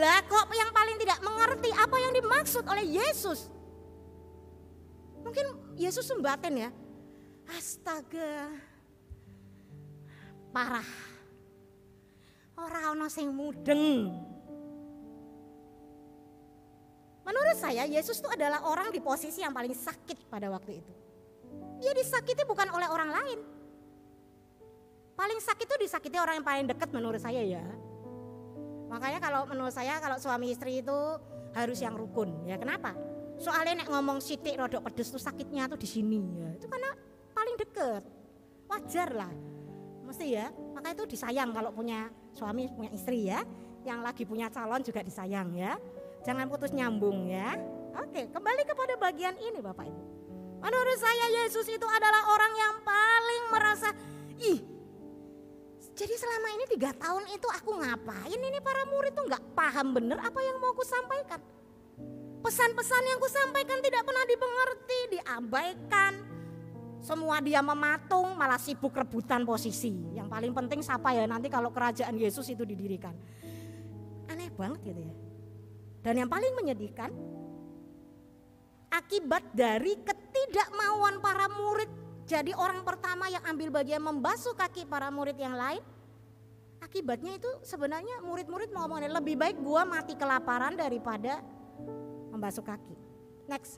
Lah kok yang paling tidak mengerti apa yang dimaksud oleh Yesus. Mungkin Yesus membatin ya, astaga, parah, ora ono sing mudeng. Menurut saya Yesus itu adalah orang di posisi yang paling sakit pada waktu itu. Dia disakiti bukan oleh orang lain. Paling sakit itu disakiti orang yang paling dekat menurut saya ya. Makanya kalau menurut saya kalau suami istri itu harus yang rukun ya. Kenapa? Soalnya nek ngomong sithik rodok pedes tuh sakitnya tuh di sini ya. Itu karena paling deket. Wajar lah. Mesti ya. Maka itu disayang kalau punya suami, punya istri ya. Yang lagi punya calon juga disayang ya. Jangan putus nyambung ya. Oke, kembali kepada bagian ini Bapak Ibu. Menurut saya Yesus itu adalah orang yang paling merasa, jadi selama ini 3 tahun itu aku ngapain, ini para murid tuh gak paham bener apa yang mau aku sampaikan. Pesan-pesan yang aku sampaikan tidak pernah dimengerti, diabaikan. Semua dia mematung, malah sibuk rebutan posisi. Yang paling penting siapa ya nanti kalau kerajaan Yesus itu didirikan. Aneh banget gitu ya. Dan yang paling menyedihkan, akibat dari ketidakmauan para murid jadi orang pertama yang ambil bagian membasuh kaki para murid yang lain, akibatnya itu sebenarnya murid-murid mau ngomongin lebih baik gua mati kelaparan daripada membasuh kaki. Next.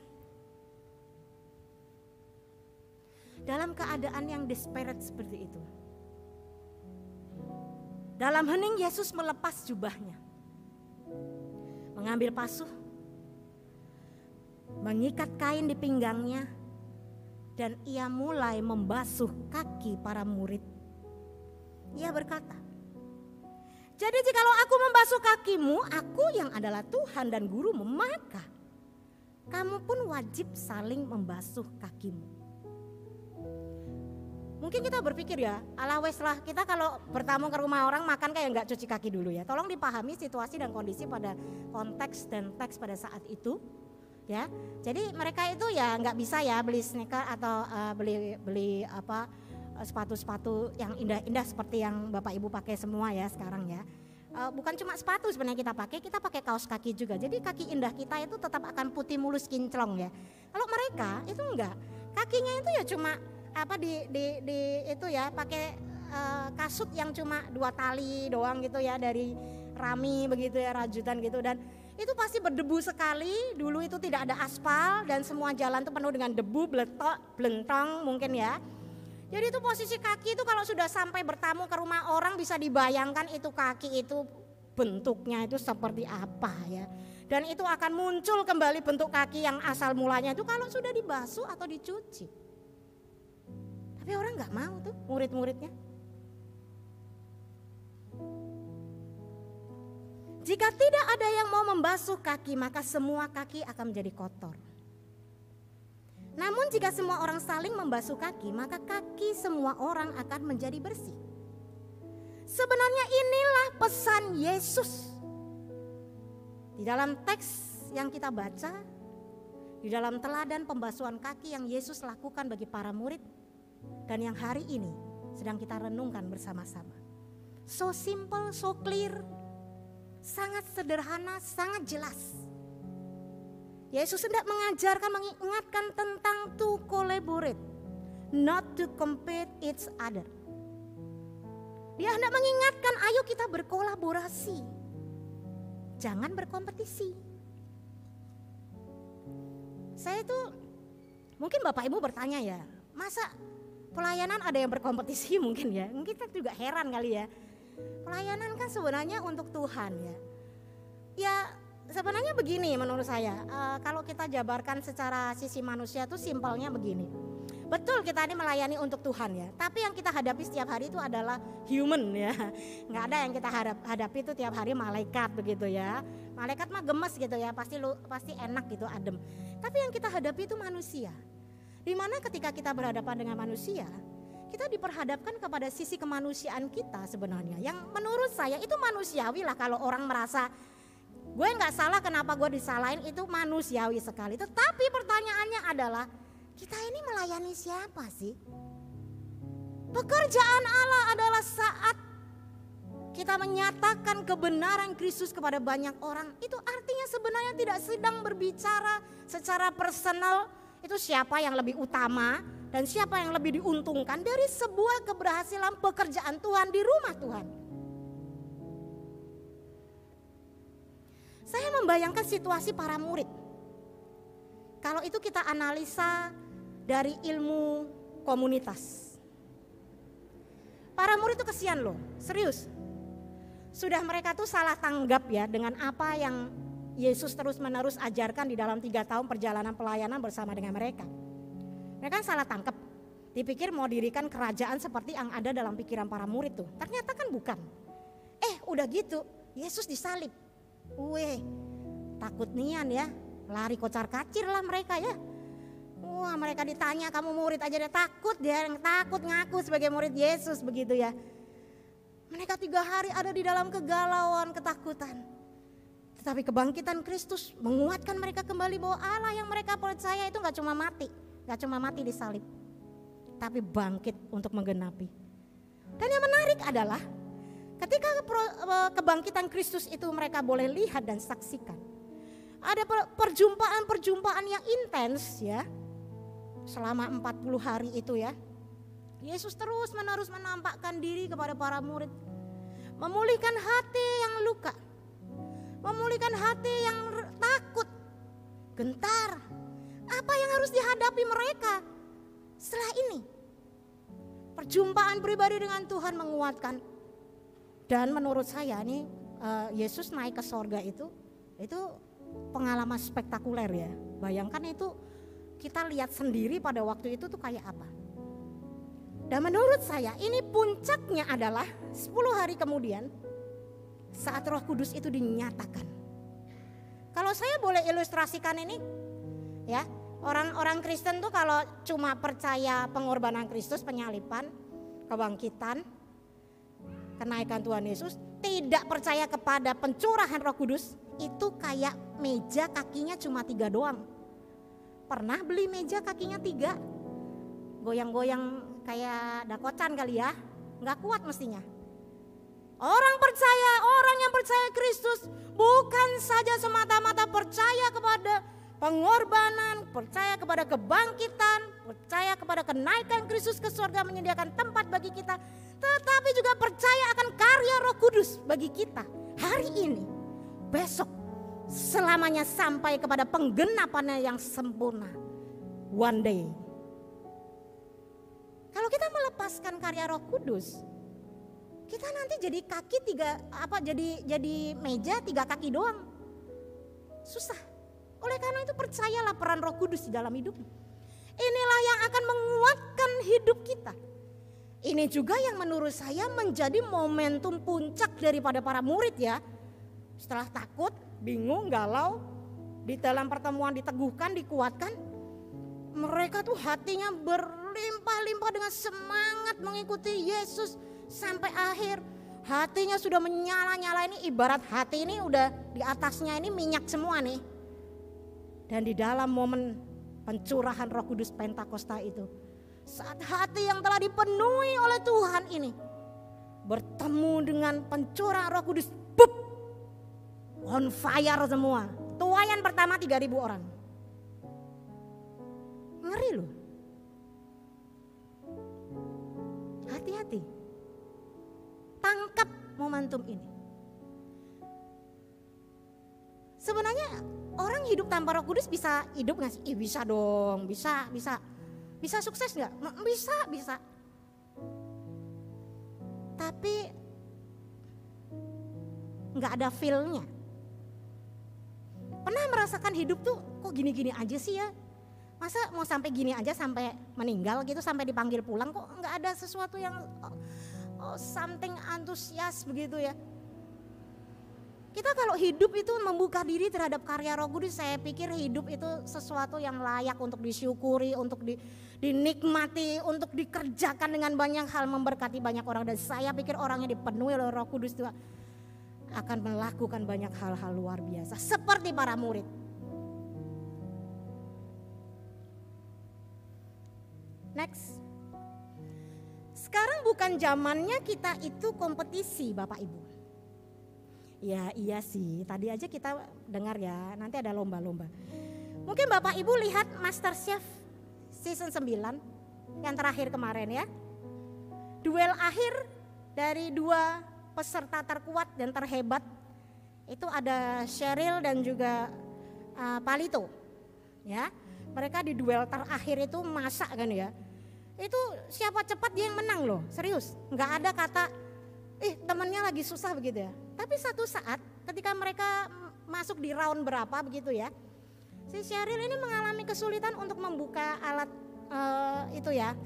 Dalam keadaan yang desperate seperti itu, dalam hening Yesus melepas jubahnya, mengambil pasuh, mengikat kain di pinggangnya, dan ia mulai membasuh kaki para murid. Ia berkata, jadi jikalau aku membasuh kakimu, aku yang adalah Tuhan dan gurumu, maka kamu pun wajib saling membasuh kakimu. Mungkin kita berpikir ya, ala wes lah, kita kalau bertamu ke rumah orang makan kayak nggak cuci kaki dulu ya. Tolong dipahami situasi dan kondisi pada konteks dan teks pada saat itu. Ya, jadi mereka itu ya nggak bisa ya beli sneaker atau beli sepatu-sepatu yang indah-indah seperti yang Bapak Ibu pakai semua ya sekarang ya. Bukan cuma sepatu sebenarnya kita pakai kaos kaki juga. Jadi kaki indah kita itu tetap akan putih mulus kinclong ya. Kalau mereka itu enggak, kakinya itu ya cuma itu ya pakai kasut yang cuma 2 tali doang gitu ya dari rami begitu ya, rajutan gitu, dan itu pasti berdebu sekali. Dulu itu tidak ada aspal dan semua jalan itu penuh dengan debu, blentong mungkin ya. Jadi itu posisi kaki itu kalau sudah sampai bertamu ke rumah orang bisa dibayangkan itu kaki itu bentuknya itu seperti apa ya. Dan itu akan muncul kembali bentuk kaki yang asal mulanya itu kalau sudah dibasuh atau dicuci. Tapi orang gak mau tuh murid-muridnya. Jika tidak ada yang mau membasuh kaki, maka semua kaki akan menjadi kotor. Namun jika semua orang saling membasuh kaki, maka kaki semua orang akan menjadi bersih. Sebenarnya inilah pesan Yesus. Di dalam teks yang kita baca, di dalam teladan pembasuhan kaki yang Yesus lakukan bagi para murid, dan yang hari ini sedang kita renungkan bersama-sama. So simple, so clear, sangat sederhana, sangat jelas. Yesus hendak mengajarkan, mengingatkan tentang to collaborate, not to compete each other. Dia hendak mengingatkan, ayo kita berkolaborasi. jangan berkompetisi. Saya itu mungkin Bapak Ibu bertanya ya, masa pelayanan ada yang berkompetisi mungkin ya? Kita juga heran kali ya. Pelayanan kan sebenarnya untuk Tuhan ya. Ya sebenarnya begini menurut saya, kalau kita jabarkan secara sisi manusia tuh simpelnya begini. Betul kita ini melayani untuk Tuhan ya, tapi yang kita hadapi setiap hari itu adalah human ya. Nggak ada yang kita hadapi itu tiap hari malaikat begitu ya. Malaikat mah gemes gitu ya, pasti enak gitu, adem. Tapi yang kita hadapi itu manusia. Dimana ketika kita berhadapan dengan manusia, kita diperhadapkan kepada sisi kemanusiaan kita sebenarnya. Yang menurut saya itu manusiawi lah kalau orang merasa gue nggak salah, kenapa gue disalahin, itu manusiawi sekali. Tetapi pertanyaannya adalah, kita ini melayani siapa sih? Pekerjaan Allah adalah saat kita menyatakan kebenaran Kristus kepada banyak orang. Itu artinya sebenarnya tidak sedang berbicara secara personal, itu siapa yang lebih utama dan siapa yang lebih diuntungkan dari sebuah keberhasilan pekerjaan Tuhan di rumah Tuhan. Saya membayangkan situasi para murid. Kalau itu kita analisa dari ilmu komunitas. Para murid itu kesian loh, serius. Sudah mereka tuh salah tanggap ya dengan apa yang Yesus terus-menerus ajarkan di dalam 3 tahun perjalanan pelayanan bersama dengan mereka. Mereka kan salah tangkap, dipikir mau dirikan kerajaan seperti yang ada dalam pikiran para murid tuh. Ternyata kan bukan. Udah gitu, Yesus disalib. Takut nian ya, lari kocar kacir lah mereka ya. Wah, mereka ditanya kamu murid aja dia takut ngaku sebagai murid Yesus begitu ya. Mereka 3 hari ada di dalam kegalauan, ketakutan. Tetapi kebangkitan Kristus menguatkan mereka kembali bahwa Allah yang mereka percaya itu gak cuma mati di salib, tapi bangkit untuk menggenapi. Dan yang menarik adalah ketika kebangkitan Kristus itu mereka boleh lihat dan saksikan. Ada perjumpaan yang intens ya. Selama 40 hari itu ya. Yesus terus-menerus menampakkan diri kepada para murid. Memulihkan hati yang luka. Memulihkan hati yang takut, gentar. Apa yang harus dihadapi mereka setelah ini? Perjumpaan pribadi dengan Tuhan menguatkan. Dan menurut saya nih Yesus naik ke sorga itu pengalaman spektakuler ya. Bayangkan itu kita lihat sendiri pada waktu itu tuh kayak apa. Dan menurut saya ini puncaknya adalah 10 hari kemudian saat Roh Kudus itu dinyatakan. Kalau saya boleh ilustrasikan ini ya, orang-orang Kristen tuh kalau cuma percaya pengorbanan Kristus, penyaliban, kebangkitan, kenaikan Tuhan Yesus, tidak percaya kepada pencurahan Roh Kudus, itu kayak meja kakinya cuma 3 doang. Pernah beli meja kakinya 3? Goyang-goyang kayak dakocan kali ya, gak kuat mestinya. Orang yang percaya Kristus bukan saja semata-mata percaya kepada pengorbanan, percaya kepada kebangkitan, percaya kepada kenaikan Kristus ke surga menyediakan tempat bagi kita, tetapi juga percaya akan karya Roh Kudus bagi kita hari ini, besok, selamanya sampai kepada penggenapannya yang sempurna. One day. Kalau kita melepaskan karya Roh Kudus, kita nanti jadi kaki jadi meja 3 kaki doang. Susah. Oleh karena itu percayalah peran Roh Kudus di dalam hidupmu. Inilah yang akan menguatkan hidup kita. Ini juga yang menurut saya menjadi momentum puncak daripada para murid ya. Setelah takut, bingung, galau, di dalam pertemuan diteguhkan, dikuatkan. Mereka tuh hatinya berlimpah-limpah dengan semangat mengikuti Yesus sampai akhir. Hatinya sudah menyala-nyala, ini ibarat hati ini udah di atasnya ini minyak semua nih. Dan di dalam momen pencurahan Roh Kudus Pentakosta itu, saat hati yang telah dipenuhi oleh Tuhan ini bertemu dengan pencurahan Roh Kudus, bup, on fire semua. Tuayan pertama 3.000 orang. Ngeri loh. Hati-hati. Tangkap momentum ini. Sebenarnya orang hidup tanpa Roh Kudus bisa hidup nggak sih? Bisa dong, bisa sukses nggak? Bisa. Tapi nggak ada feel-nya. Pernah merasakan hidup tuh kok gini-gini aja sih ya? Masa mau sampai gini aja sampai meninggal gitu, sampai dipanggil pulang kok nggak ada sesuatu yang something antusias begitu ya. Kita kalau hidup itu membuka diri terhadap karya Roh Kudus, saya pikir hidup itu sesuatu yang layak untuk disyukuri, untuk dinikmati, untuk dikerjakan dengan banyak hal, memberkati banyak orang. Dan saya pikir orang yang dipenuhi oleh Roh Kudus itu akan melakukan banyak hal-hal luar biasa seperti para murid. Next. Sekarang bukan zamannya kita itu kompetisi Bapak Ibu. Ya iya sih, tadi aja kita dengar ya, nanti ada lomba-lomba. Mungkin Bapak Ibu lihat MasterChef season 9 yang terakhir kemarin ya. Duel akhir dari dua peserta terkuat dan terhebat. Itu ada Cheryl dan juga Palito. Ya, mereka di duel terakhir itu masak kan ya. Itu siapa cepat dia yang menang loh, serius. Nggak ada kata, temannya lagi susah begitu ya. Tapi satu saat ketika mereka masuk di round berapa begitu ya, si Cheryl ini mengalami kesulitan untuk membuka alat itu ya.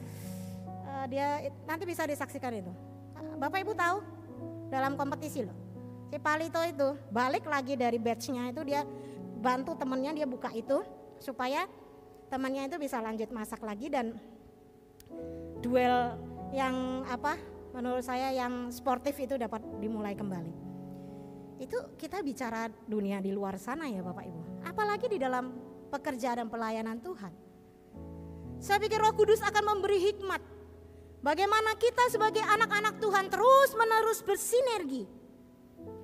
Dia nanti bisa disaksikan itu. Bapak Ibu tahu dalam kompetisi loh. Si Palito itu balik lagi dari batch-nya itu, dia bantu temannya, dia buka itu supaya temannya itu bisa lanjut masak lagi. Dan duel yang menurut saya yang sportif itu dapat dimulai kembali. Itu kita bicara dunia di luar sana ya Bapak Ibu. Apalagi di dalam pekerjaan dan pelayanan Tuhan. Saya pikir Roh Kudus akan memberi hikmat. Bagaimana kita sebagai anak-anak Tuhan terus menerus bersinergi.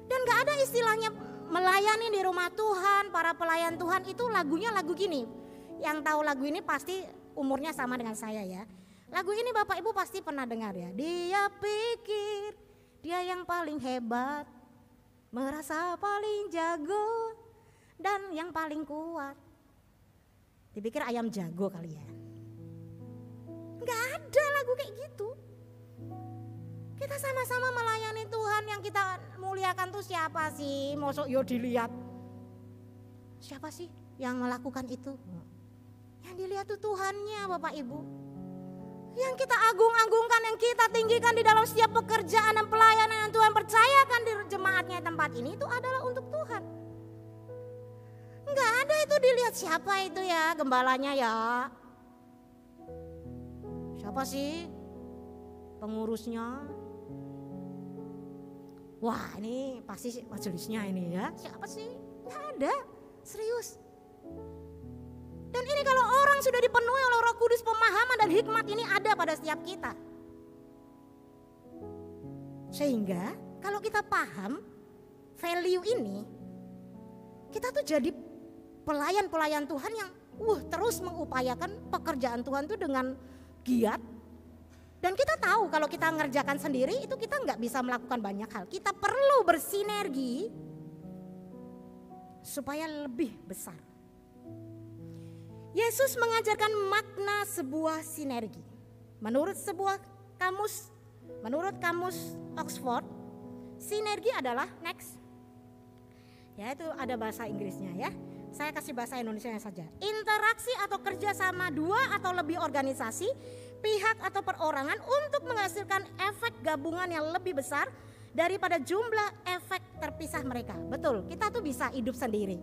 Dan gak ada istilahnya melayani di rumah Tuhan, para pelayan Tuhan itu lagunya lagu gini. Yang tahu lagu ini pasti umurnya sama dengan saya ya. Lagu ini Bapak Ibu pasti pernah dengar ya. Dia pikir dia yang paling hebat, merasa paling jago dan yang paling kuat. Dipikir ayam jago kali ya. Gak ada lagu kayak gitu. Kita sama-sama melayani Tuhan, yang kita muliakan tuh siapa sih? Mosok yo dilihat. Siapa sih yang melakukan itu? Yang dilihat tuh Tuhannya Bapak Ibu. Yang kita agung-agungkan, yang kita tinggikan di dalam setiap pekerjaan dan pelayanan yang Tuhan percayakan di jemaatnya tempat ini itu adalah untuk Tuhan. Enggak ada itu dilihat siapa itu ya, gembalanya ya. Siapa sih pengurusnya? Wah ini pasti majelisnya ini ya. Siapa sih? Enggak ada, serius. Dan ini kalau orang sudah dipenuhi oleh Roh Kudus, pemahaman dan hikmat ini ada pada setiap kita. Sehingga kalau kita paham value ini, kita tuh jadi pelayan-pelayan Tuhan yang terus mengupayakan pekerjaan Tuhan tuh dengan giat. Dan kita tahu kalau kita ngerjakan sendiri itu kita nggak bisa melakukan banyak hal. Kita perlu bersinergi supaya lebih besar. Yesus mengajarkan makna sebuah sinergi. Menurut kamus Oxford, sinergi adalah ya itu ada bahasa Inggrisnya ya. Saya kasih bahasa Indonesianya saja. Interaksi atau kerjasama dua atau lebih organisasi, pihak atau perorangan untuk menghasilkan efek gabungan yang lebih besar daripada jumlah efek terpisah mereka. Betul, kita tuh bisa hidup sendiri.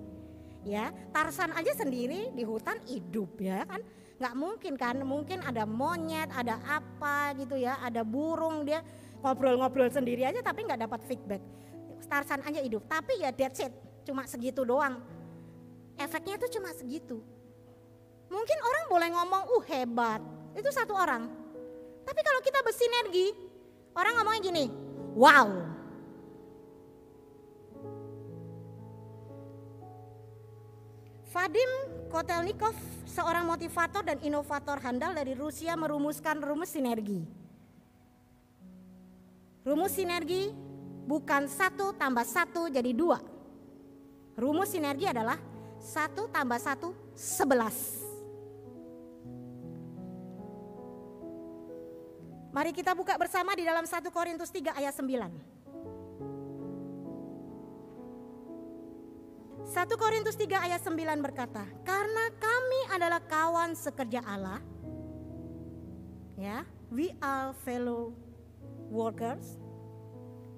Ya, Tarsan aja sendiri di hutan hidup ya kan, nggak mungkin kan, mungkin ada monyet, ada apa gitu ya, ada burung dia ngobrol-ngobrol sendiri aja tapi nggak dapat feedback. Tarsan aja hidup, tapi ya that's it, cuma segitu doang, efeknya tuh cuma segitu. Mungkin orang boleh ngomong, hebat, itu satu orang, tapi kalau kita bersinergi, orang ngomongnya gini, wow. Vadim Kotelnikov, seorang motivator dan inovator handal dari Rusia, merumuskan rumus sinergi. Rumus sinergi bukan 1 tambah 1 jadi 2. Rumus sinergi adalah 1 tambah 1, 11. Mari kita buka bersama di dalam 1 Korintus 3 ayat 9. 1 Korintus 3 ayat 9 berkata, karena kami adalah kawan sekerja Allah, ya, we are fellow workers.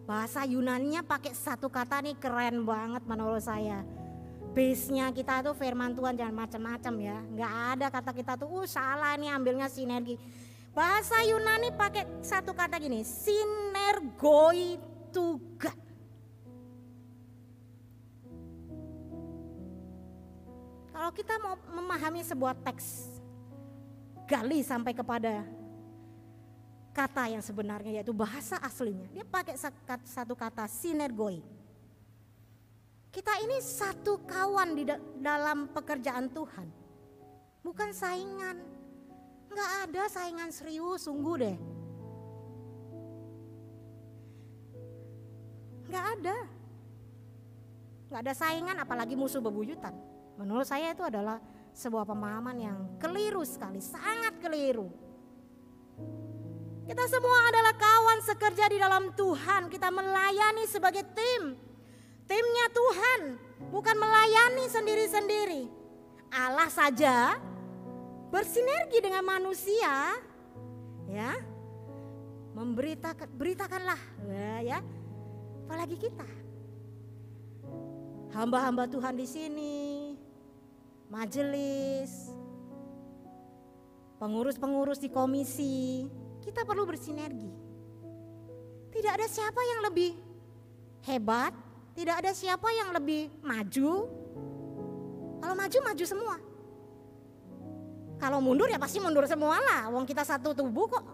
Bahasa Yunaninya pakai satu kata nih keren banget menurut saya. Base-nya kita tuh firman Tuhan jangan macam-macam ya. Nggak ada kata kita tuh salah nih ambilnya sinergi. Bahasa Yunani pakai satu kata gini, sinergoi tuga. Kalau kita mau memahami sebuah teks, gali sampai kepada kata yang sebenarnya yaitu bahasa aslinya. Dia pakai satu kata sinergoi. Kita ini satu kawan di dalam pekerjaan Tuhan. Bukan saingan. Enggak ada saingan serius, sungguh deh. Enggak ada. Enggak ada saingan apalagi musuh bebuyutan. Menurut saya itu adalah sebuah pemahaman yang keliru sekali, sangat keliru. Kita semua adalah kawan sekerja di dalam Tuhan. Kita melayani sebagai tim. Timnya Tuhan, bukan melayani sendiri-sendiri. Allah saja bersinergi dengan manusia, ya, beritakanlah, ya, apalagi kita, hamba-hamba Tuhan di sini, majelis, pengurus-pengurus di komisi, kita perlu bersinergi. Tidak ada siapa yang lebih hebat, tidak ada siapa yang lebih maju. Kalau maju semua. Kalau mundur ya pasti mundur semua lah, wong kita satu tubuh kok.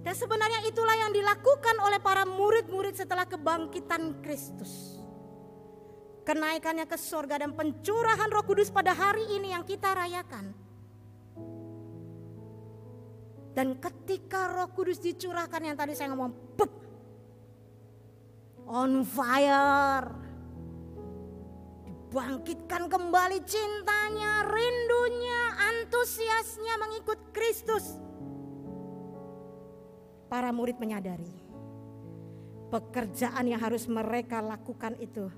Dan sebenarnya itulah yang dilakukan oleh para murid-murid setelah kebangkitan Kristus. Kenaikannya ke surga dan pencurahan Roh Kudus pada hari ini yang kita rayakan. Dan ketika Roh Kudus dicurahkan yang tadi saya ngomong, on fire. Bangkitkan kembali cintanya, rindunya, antusiasnya mengikut Kristus. Para murid menyadari pekerjaan yang harus mereka lakukan itu,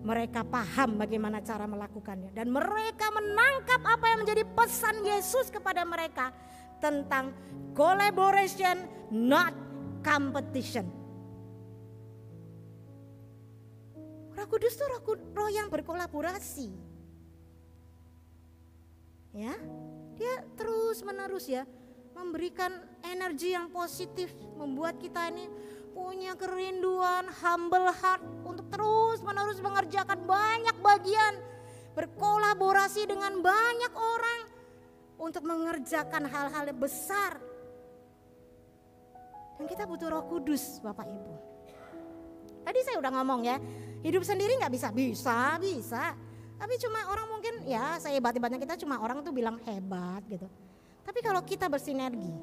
mereka paham bagaimana cara melakukannya. Dan mereka menangkap apa yang menjadi pesan Yesus kepada mereka tentang collaboration, not competition. Roh Kudus itu roh yang berkolaborasi. Ya, dia terus menerus ya memberikan energi yang positif, membuat kita ini punya kerinduan, humble heart untuk terus menerus mengerjakan banyak bagian, berkolaborasi dengan banyak orang untuk mengerjakan hal-hal yang besar. Dan kita butuh Roh Kudus, Bapak Ibu. Tadi saya udah ngomong ya, hidup sendiri nggak bisa. Tapi cuma orang mungkin ya sehebat-hebatnya kita cuma orang tuh bilang hebat gitu. Tapi kalau kita bersinergi,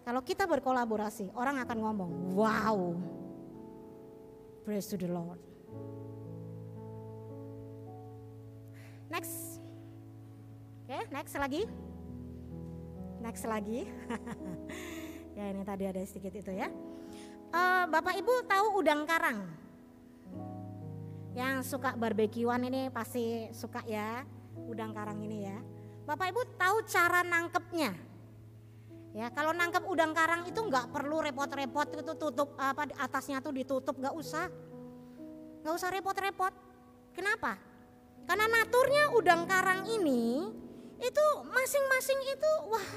kalau kita berkolaborasi, orang akan ngomong, wow, praise to the Lord. Next, oke, next lagi. Ya ini tadi ada sedikit itu ya. Bapak Ibu tahu udang karang? Yang suka barbekyuan ini pasti suka ya udang karang ini ya. Bapak Ibu tahu cara nangkepnya? Ya kalau nangkep udang karang itu nggak perlu repot-repot itu tutup atasnya tuh ditutup, nggak usah repot-repot. Kenapa? Karena naturnya udang karang ini itu masing-masing itu wah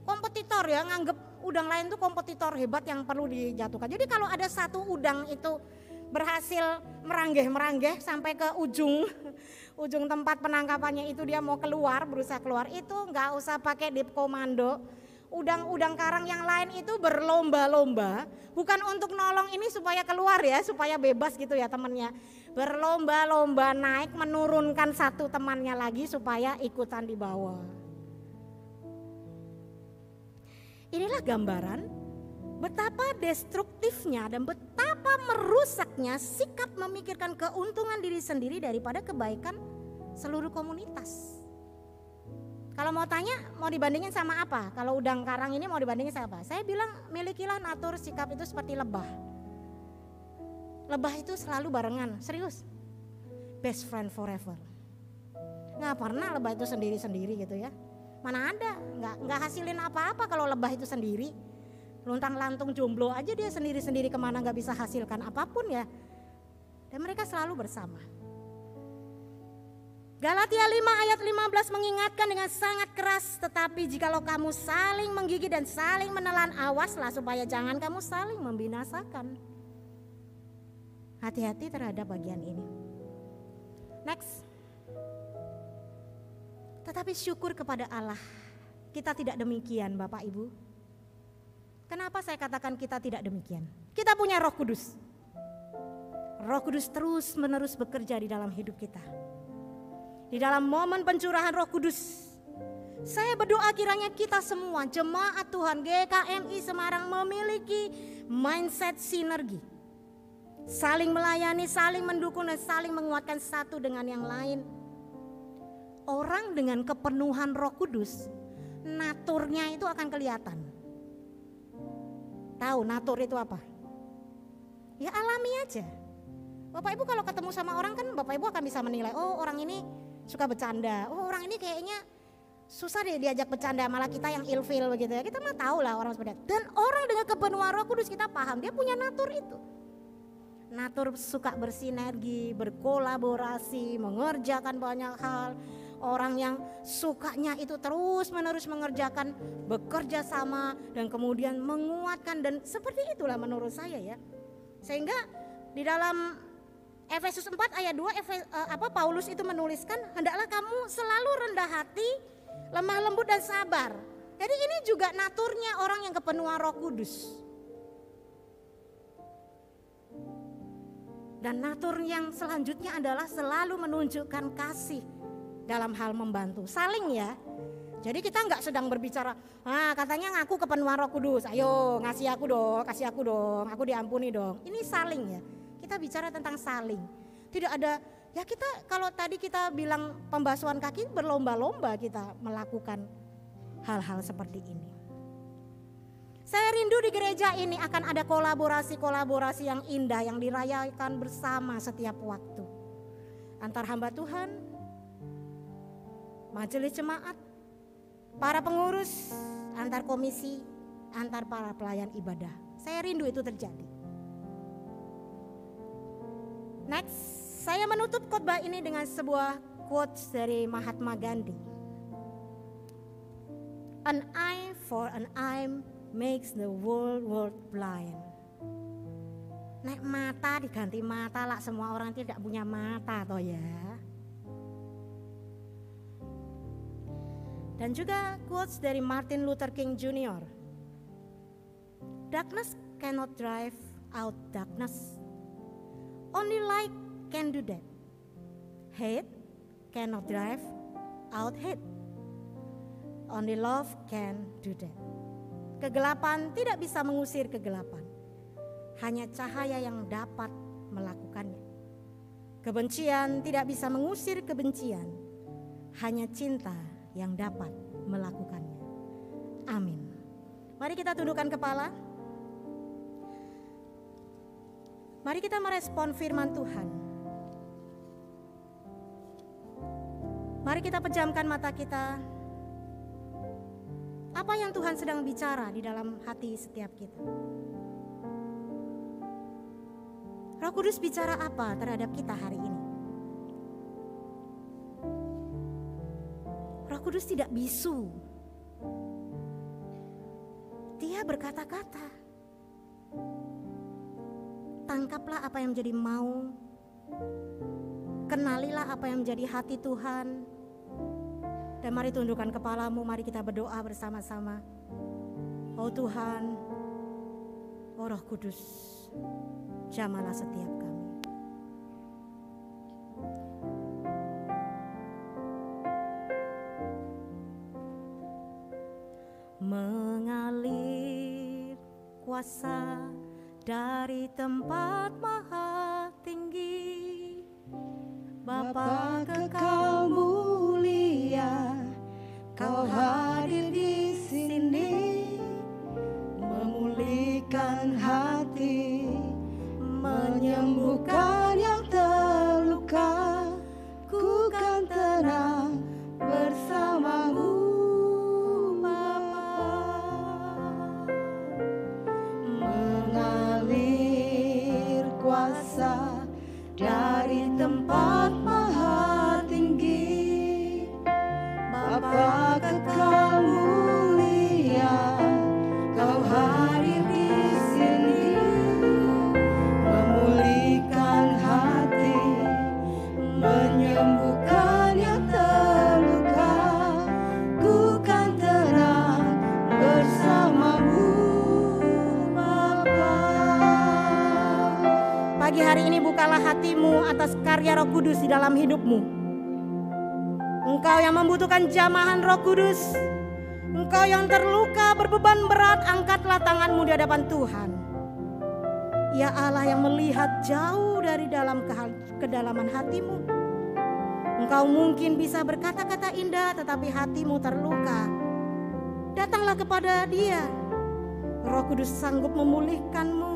kompetitor ya, nganggep udang lain tuh kompetitor hebat yang perlu dijatuhkan. Jadi kalau ada satu udang itu berhasil meranggeh sampai ke ujung tempat penangkapannya itu dia mau berusaha keluar, itu nggak usah pakai dip komando. Udang-udang karang yang lain itu berlomba-lomba, bukan untuk nolong ini supaya keluar ya, supaya bebas gitu ya temannya. Berlomba-lomba naik menurunkan satu temannya lagi supaya ikutan di bawah. Inilah gambaran Betapa destruktifnya dan betapa merusaknya sikap memikirkan keuntungan diri sendiri daripada kebaikan seluruh komunitas. Kalau mau tanya, mau dibandingin sama apa? Kalau udang karang ini mau dibandingin sama apa? Saya bilang milikilah natur sikap itu seperti lebah. Lebah itu selalu barengan, serius. Best friend forever. Nggak pernah lebah itu sendiri-sendiri gitu ya. Mana ada, nggak hasilin apa-apa kalau lebah itu sendiri. Luntang lantung jomblo aja dia sendiri-sendiri kemana nggak bisa hasilkan apapun ya. Dan mereka selalu bersama. Galatia 5 ayat 15 mengingatkan dengan sangat keras, tetapi jikalau kamu saling menggigit dan saling menelan, awaslah supaya jangan kamu saling membinasakan. Hati-hati terhadap bagian ini. Next. Tetapi syukur kepada Allah, kita tidak demikian Bapak Ibu. Kenapa saya katakan kita tidak demikian? Kita punya Roh Kudus. Roh Kudus terus menerus bekerja di dalam hidup kita. Di dalam momen pencurahan Roh Kudus, saya berdoa kiranya kita semua jemaat Tuhan GKMI Semarang memiliki mindset sinergi. Saling melayani, saling mendukung dan saling menguatkan satu dengan yang lain. Orang dengan kepenuhan Roh Kudus, naturnya itu akan kelihatan. Tahu natur itu apa? Ya alami aja. Bapak Ibu kalau ketemu sama orang kan Bapak Ibu akan bisa menilai, oh orang ini suka bercanda, oh orang ini kayaknya susah deh diajak bercanda, malah kita yang ilfil begitu ya. Kita mah tahu lah orang seperti itu. Dan orang dengan kepenuhan Roh Kudus kita paham, dia punya natur itu. Natur suka bersinergi, berkolaborasi, mengerjakan banyak hal. Orang yang sukanya itu terus menerus mengerjakan, bekerja sama dan kemudian menguatkan, dan seperti itulah menurut saya ya. Sehingga di dalam Efesus 4 ayat 2 Paulus itu menuliskan, hendaklah kamu selalu rendah hati, lemah lembut dan sabar. Jadi ini juga naturnya orang yang kepenuhan Roh Kudus. Dan natur yang selanjutnya adalah selalu menunjukkan kasih dalam hal membantu, saling ya. Jadi kita nggak sedang berbicara, katanya ngaku kepenuhan Roh Kudus, ayo ngasih aku dong, aku diampuni dong. Ini saling ya, kita bicara tentang saling. Tidak ada, ya kita kalau tadi kita bilang pembasuhan kaki, berlomba-lomba kita melakukan hal-hal seperti ini. Saya rindu di gereja ini akan ada kolaborasi-kolaborasi yang indah yang dirayakan bersama setiap waktu. Antar hamba Tuhan, majelis jemaat, para pengurus, antar komisi, antar para pelayan ibadah. Saya rindu itu terjadi. Next, saya menutup khotbah ini dengan sebuah quotes dari Mahatma Gandhi. An eye for an eye makes the world blind. Nek mata diganti mata lah, semua orang tidak punya mata toh ya. Dan juga quotes dari Martin Luther King Jr. Darkness cannot drive out darkness. Only light can do that. Hate cannot drive out hate. Only love can do that. Kegelapan tidak bisa mengusir kegelapan. Hanya cahaya yang dapat melakukannya. Kebencian tidak bisa mengusir kebencian. Hanya cinta yang dapat melakukannya. Amin. Mari kita tundukkan kepala. Mari kita merespon firman Tuhan. Mari kita pejamkan mata kita. Apa yang Tuhan sedang bicara di dalam hati setiap kita? Roh Kudus bicara apa terhadap kita hari ini? Roh Kudus tidak bisu. Dia berkata-kata. Tangkaplah apa yang menjadi mau. Kenalilah apa yang menjadi hati Tuhan. Dan mari tundukkan kepalamu, mari kita berdoa bersama-sama. Oh Tuhan, oh Roh Kudus, jamalah setiap kami. Mengalir kuasa dari tempat maha tinggi. Bapa kekal mulia, Kau hadir di sini, memulihkan hati, menyembuhkan yang terluka. Ku kan tenang bersamamu, Bapa. Mengalir kuasa dari tempat maha tinggi. Bapa kekal mulia, Kau hadir di sini, memulihkan hati, menyembuhkan yang terluka. Ku kan tenang bersamamu, Bapa. Pagi hari ini bukalah hatimu atas karya Roh Kudus di dalam hidupmu. Engkau yang membutuhkan jamahan Roh Kudus, engkau yang terluka berbeban berat, angkatlah tanganmu di hadapan Tuhan. Ya Allah yang melihat jauh dari dalam kedalaman hatimu. Engkau mungkin bisa berkata-kata indah tetapi hatimu terluka. Datanglah kepada Dia. Roh Kudus sanggup memulihkanmu.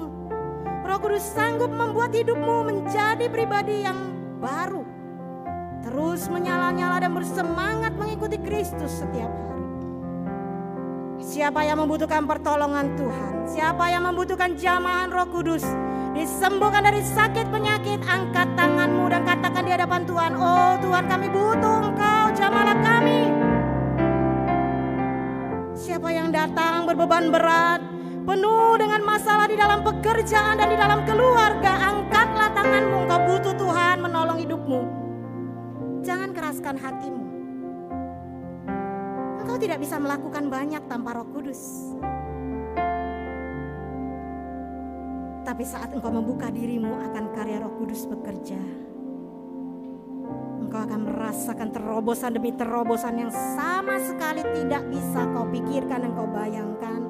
Roh Kudus sanggup membuat hidupmu menjadi pribadi yang baru. Terus menyala-nyala dan bersemangat mengikuti Kristus setiap hari. Siapa yang membutuhkan pertolongan Tuhan, siapa yang membutuhkan jamahan Roh Kudus, disembuhkan dari sakit penyakit, angkat tanganmu dan katakan di hadapan Tuhan, oh Tuhan, kami butuh Engkau, jamalah kami. Siapa yang datang berbeban berat, penuh dengan masalah di dalam pekerjaan dan di dalam keluarga, angkatlah tanganmu, engkau butuh Tuhan menolong hidupmu. Jangan keraskan hatimu. Engkau tidak bisa melakukan banyak tanpa Roh Kudus. Tapi saat engkau membuka dirimu akan karya Roh Kudus bekerja, engkau akan merasakan terobosan demi terobosan yang sama sekali tidak bisa kau pikirkan dan kau bayangkan.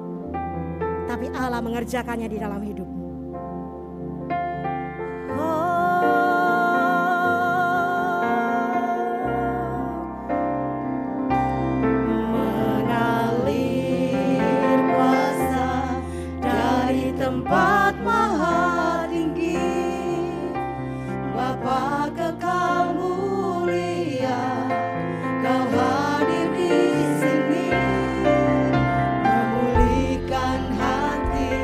Tapi Allah mengerjakannya di dalam hidupmu. Tempat maha tinggi, Bapa kekal mulia, Kau hadir di sini, memulihkan hati,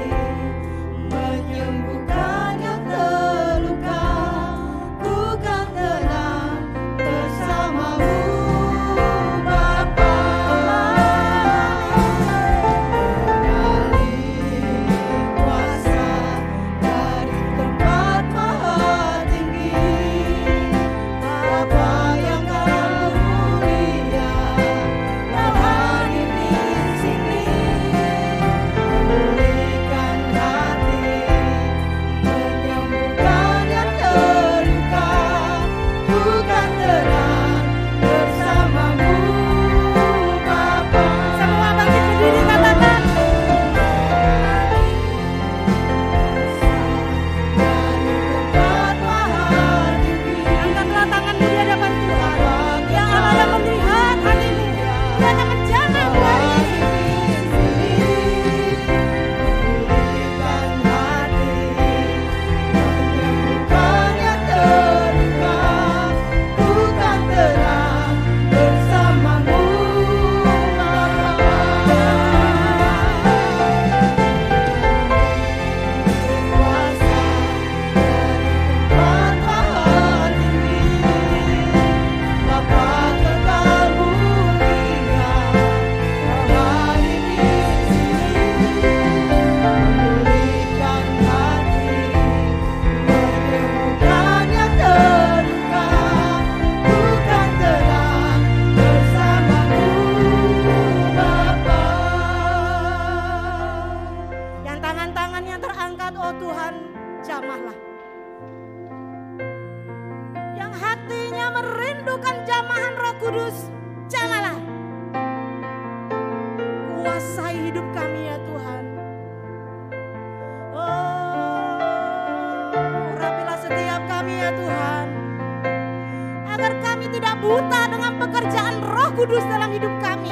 buta dengan pekerjaan Roh Kudus dalam hidup kami.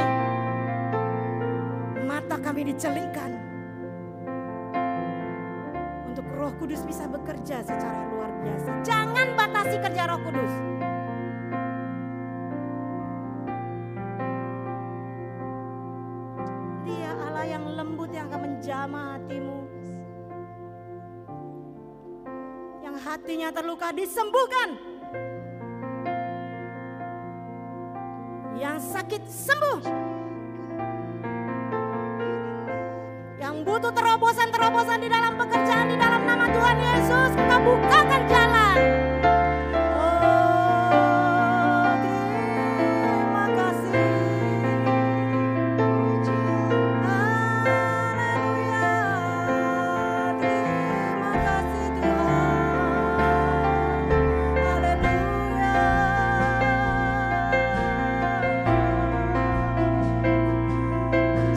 Mata kami dicelikkan untuk Roh Kudus bisa bekerja secara luar biasa. Jangan batasi kerja Roh Kudus. Dia Allah yang lembut yang akan menjamah hatimu. Yang hatinya terluka disembuhkan. Yang sakit sembuh. Yang butuh terobosan di dalam pekerjaan, di dalam nama Tuhan Yesus, Engkau bukakan jalan. Oh, terima kasih. Haleluya. Terima kasih Tuhan. Haleluya.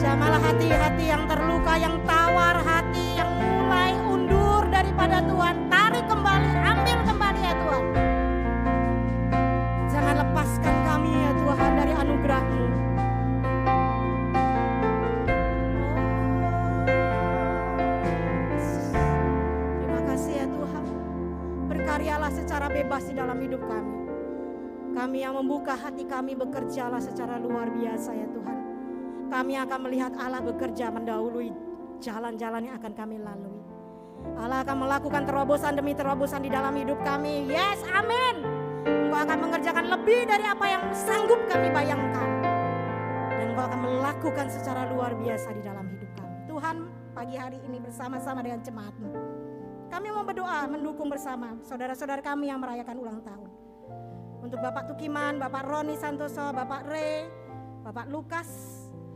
Jamalah hati-hati yang terluka, yang tawar hati, yang mulai undur daripada Tuhan. Tarik kembali, ambil kembali ya Tuhan. Jangan lepaskan kami ya Tuhan dari anugerah-Mu. Terima kasih ya Tuhan. Berkaryalah secara bebas di dalam hidup kami. Kami yang membuka hati kami, bekerjalah secara luar biasa ya Tuhan. Kami akan melihat Allah bekerja mendahului jalan-jalan yang akan kami lalui. Allah akan melakukan terobosan demi terobosan di dalam hidup kami. Yes, amin. Engkau akan mengerjakan lebih dari apa yang sanggup kami bayangkan. Dan Engkau akan melakukan secara luar biasa di dalam hidup kami. Tuhan, pagi hari ini bersama-sama dengan jemaat-Mu, kami mau berdoa mendukung bersama saudara-saudara kami yang merayakan ulang tahun. Untuk Bapak Tukiman, Bapak Roni Santoso, Bapak Re, Bapak Lukas,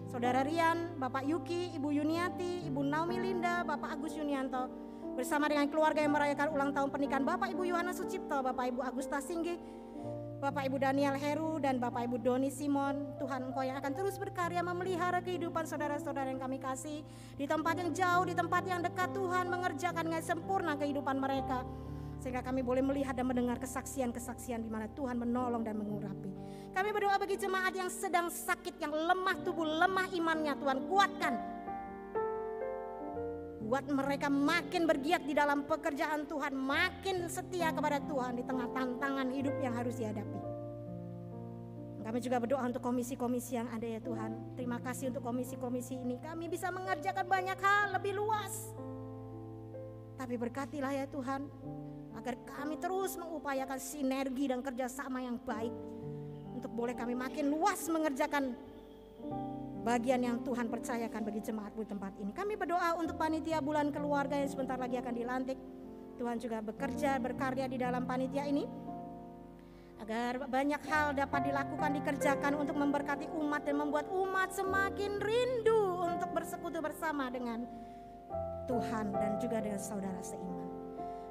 Saudara Rian, Bapak Yuki, Ibu Yuniati, Ibu Naomi Linda, Bapak Agus Yunianto, bersama dengan keluarga yang merayakan ulang tahun pernikahan Bapak Ibu Yohana Sucipto, Bapak Ibu Agusta Singgi, Bapak Ibu Daniel Heru, dan Bapak Ibu Doni Simon. Tuhan, Engkau yang akan terus berkarya memelihara kehidupan saudara-saudara yang kami kasih, di tempat yang jauh, di tempat yang dekat. Tuhan mengerjakan dengan sempurna kehidupan mereka, sehingga kami boleh melihat dan mendengar kesaksian-kesaksian di mana Tuhan menolong dan mengurapi. Kami berdoa bagi jemaat yang sedang sakit, yang lemah tubuh, lemah imannya. Tuhan, kuatkan. Buat mereka makin bergiat di dalam pekerjaan Tuhan, makin setia kepada Tuhan di tengah tantangan hidup yang harus dihadapi. Kami juga berdoa untuk komisi-komisi yang ada ya Tuhan. Terima kasih untuk komisi-komisi ini. Kami bisa mengerjakan banyak hal lebih luas. Tapi berkatilah ya Tuhan, agar kami terus mengupayakan sinergi dan kerjasama yang baik, untuk boleh kami makin luas mengerjakan bagian yang Tuhan percayakan bagi jemaat di tempat ini. Kami berdoa untuk panitia bulan keluarga yang sebentar lagi akan dilantik. Tuhan juga bekerja, berkarya di dalam panitia ini, agar banyak hal dapat dilakukan, dikerjakan untuk memberkati umat dan membuat umat semakin rindu untuk bersekutu bersama dengan Tuhan dan juga dengan saudara seiman.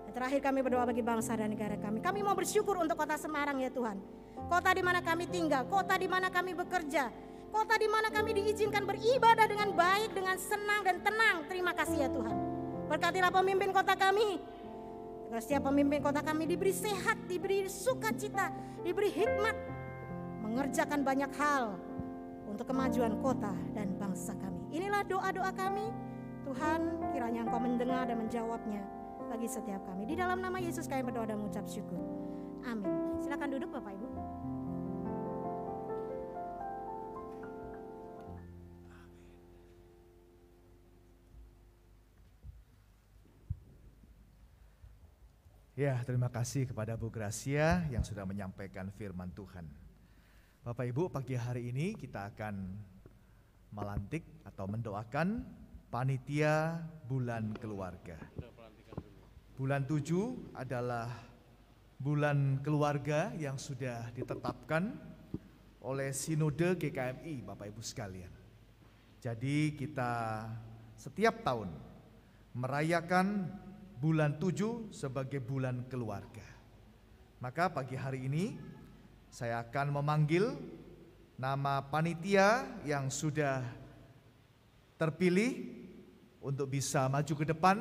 Dan terakhir kami berdoa bagi bangsa dan negara kami. Kami mau bersyukur untuk kota Semarang ya Tuhan. Kota di mana kami tinggal, kota di mana kami bekerja, kota di mana kami diizinkan beribadah dengan baik, dengan senang dan tenang. Terima kasih ya Tuhan. Berkatilah pemimpin kota kami, agar setiap pemimpin kota kami diberi sehat, diberi sukacita, diberi hikmat, mengerjakan banyak hal untuk kemajuan kota dan bangsa kami. Inilah doa-doa kami. Tuhan, kiranya Engkau mendengar dan menjawabnya bagi setiap kami. Di dalam nama Yesus kami berdoa dan mengucap syukur. Amin. Silakan duduk Bapak Ibu. Ya, terima kasih kepada Bu Gracia yang sudah menyampaikan firman Tuhan. Bapak Ibu, pagi hari ini kita akan melantik atau mendoakan panitia bulan keluarga. Bulan 7 adalah bulan keluarga yang sudah ditetapkan oleh Sinode GKMI, Bapak Ibu sekalian. Jadi kita setiap tahun merayakan bulan 7 sebagai bulan keluarga. Maka pagi hari ini saya akan memanggil nama panitia yang sudah terpilih untuk bisa maju ke depan,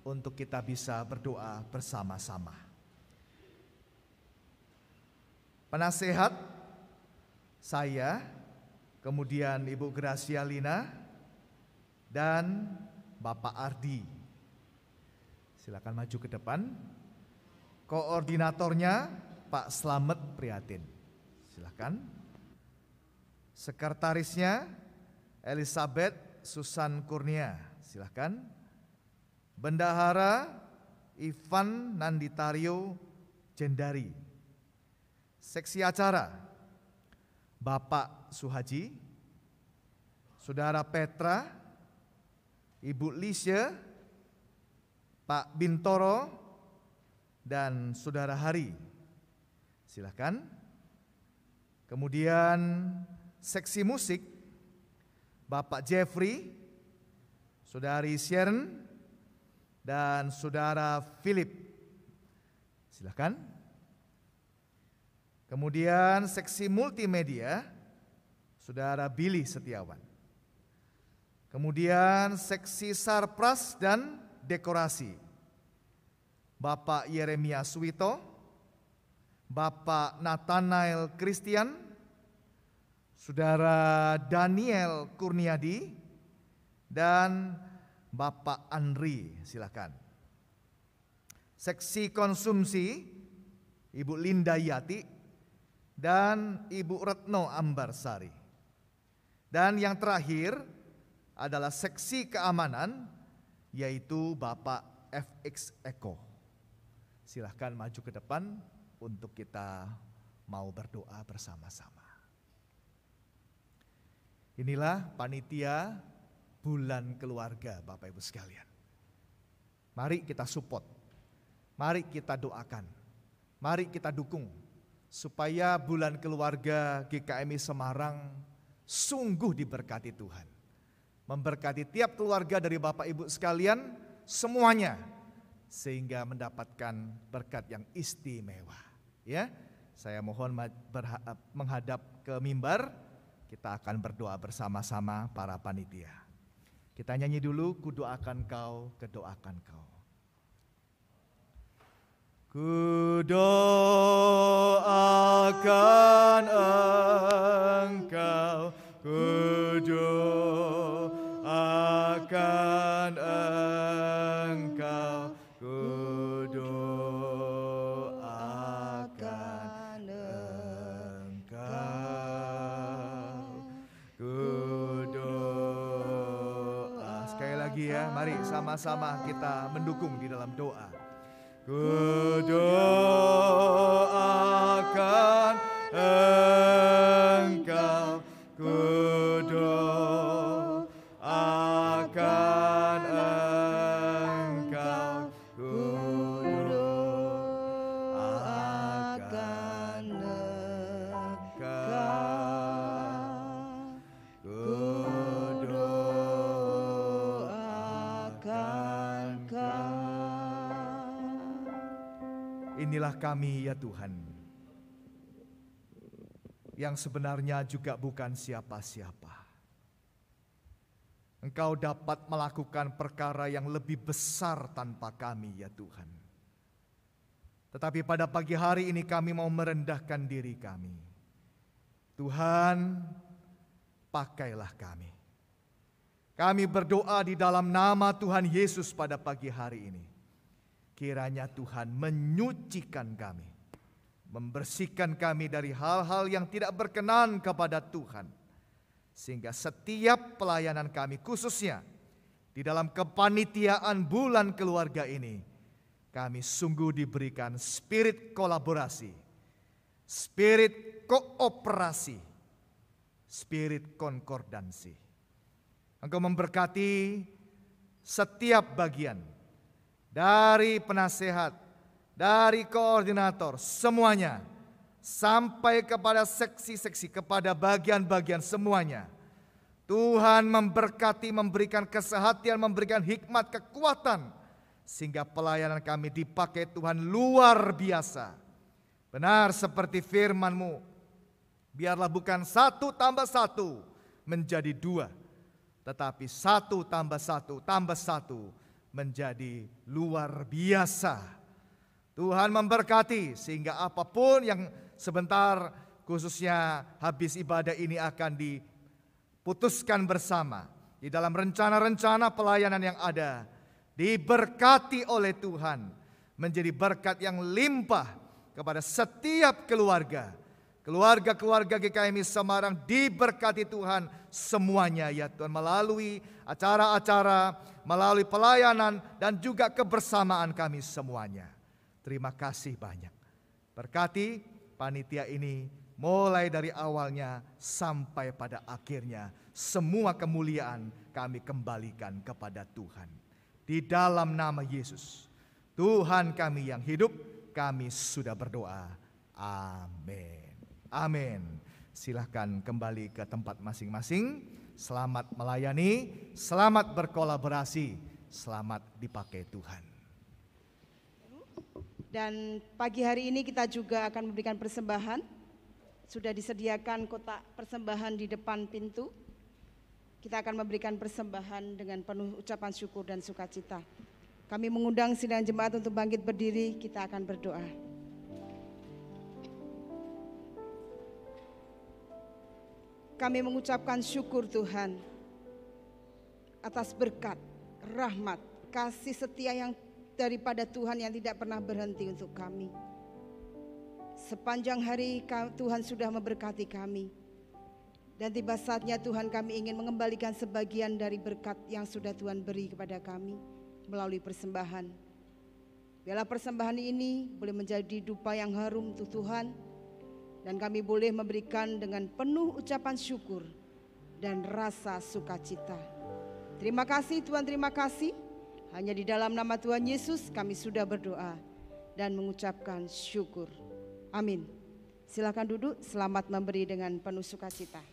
untuk kita bisa berdoa bersama-sama. penasehat saya, kemudian Ibu Gracia Lina, dan Bapak Ardi. Silakan maju ke depan. Koordinatornya Pak Slamet Prihatin. Silakan. Sekretarisnya Elizabeth Susan Kurnia. Silakan. Bendahara Ivan Nanditario Jendari. Seksi acara Bapak Suhaji, Saudara Petra, Ibu Lisya, Pak Bintoro, dan Saudara Hari. Silakan. Kemudian seksi musik Bapak Jeffrey, Saudari Sharon, dan Saudara Philip. Silakan. Kemudian seksi multimedia Saudara Billy Setiawan. Kemudian seksi sarpras dan dekorasi Bapak Yeremia Suwito, Bapak Nathanael Christian, Saudara Daniel Kurniadi, dan Bapak Andri. Silakan. Seksi konsumsi Ibu Linda Yati dan Ibu Retno Ambarsari. Dan yang terakhir adalah seksi keamanan, yaitu Bapak FX Eko. Silahkan maju ke depan untuk kita mau berdoa bersama-sama. Inilah panitia bulan keluarga Bapak Ibu sekalian. Mari kita support, mari kita doakan, mari kita dukung, supaya bulan keluarga GKMI Semarang sungguh diberkati Tuhan. Memberkati tiap keluarga dari Bapak Ibu sekalian semuanya, sehingga mendapatkan berkat yang istimewa. Ya, saya mohon menghadap ke mimbar, kita akan berdoa bersama-sama para panitia. Kita nyanyi dulu, ku doakan kau, kedoakan kau. Ku doakan engkau, ku doakan engkau, ku doakan engkau, ku doa. Sekali lagi ya, mari sama-sama kita mendukung di dalam doa. Ku doakan engkau, ku doakan engkau, ku doakan engkau, ku doakan engkau. Inilah kami ya Tuhan, yang sebenarnya juga bukan siapa-siapa. Engkau dapat melakukan perkara yang lebih besar tanpa kami ya Tuhan. Tetapi pada pagi hari ini kami mau merendahkan diri kami. Tuhan, pakailah kami. Kami berdoa di dalam nama Tuhan Yesus pada pagi hari ini. Kiranya Tuhan menyucikan kami, membersihkan kami dari hal-hal yang tidak berkenan kepada Tuhan. Sehingga setiap pelayanan kami, khususnya di dalam kepanitiaan bulan keluarga ini, kami sungguh diberikan spirit kolaborasi, spirit kooperasi, spirit konkordansi. Engkau memberkati setiap bagian, dari penasehat, dari koordinator, semuanya, sampai kepada seksi-seksi, kepada bagian-bagian semuanya. Tuhan memberkati, memberikan kesehatan, memberikan hikmat, kekuatan, sehingga pelayanan kami dipakai Tuhan luar biasa. Benar seperti firman-Mu, biarlah bukan 1 tambah 1 menjadi 2, tetapi 1 tambah 1 tambah 1 menjadi luar biasa. Tuhan memberkati sehingga apapun yang sebentar khususnya habis ibadah ini akan diputuskan bersama. Di dalam rencana-rencana pelayanan yang ada, diberkati oleh Tuhan, menjadi berkat yang limpah kepada setiap keluarga. Keluarga-keluarga GKMI Semarang diberkati Tuhan semuanya ya Tuhan, melalui acara-acara, melalui pelayanan dan juga kebersamaan kami semuanya. Terima kasih banyak. Berkati panitia ini mulai dari awalnya sampai pada akhirnya. Semua kemuliaan kami kembalikan kepada Tuhan. Di dalam nama Yesus, Tuhan kami yang hidup, kami sudah berdoa. Amin. Amin. Silahkan kembali ke tempat masing-masing. Selamat melayani, selamat berkolaborasi, selamat dipakai Tuhan. Dan pagi hari ini kita juga akan memberikan persembahan. Sudah disediakan kotak persembahan di depan pintu. Kita akan memberikan persembahan dengan penuh ucapan syukur dan sukacita. Kami mengundang sidang jemaat untuk bangkit berdiri, kita akan berdoa. Kami mengucapkan syukur Tuhan atas berkat, rahmat, kasih setia yang daripada Tuhan yang tidak pernah berhenti untuk kami. Sepanjang hari Tuhan sudah memberkati kami. Dan tiba saatnya Tuhan kami ingin mengembalikan sebagian dari berkat yang sudah Tuhan beri kepada kami melalui persembahan. Biarlah persembahan ini boleh menjadi dupa yang harum untuk Tuhan. Dan kami boleh memberikan dengan penuh ucapan syukur dan rasa sukacita. Terima kasih Tuhan, terima kasih. Hanya di dalam nama Tuhan Yesus kami sudah berdoa dan mengucapkan syukur. Amin. Silakan duduk, selamat memberi dengan penuh sukacita.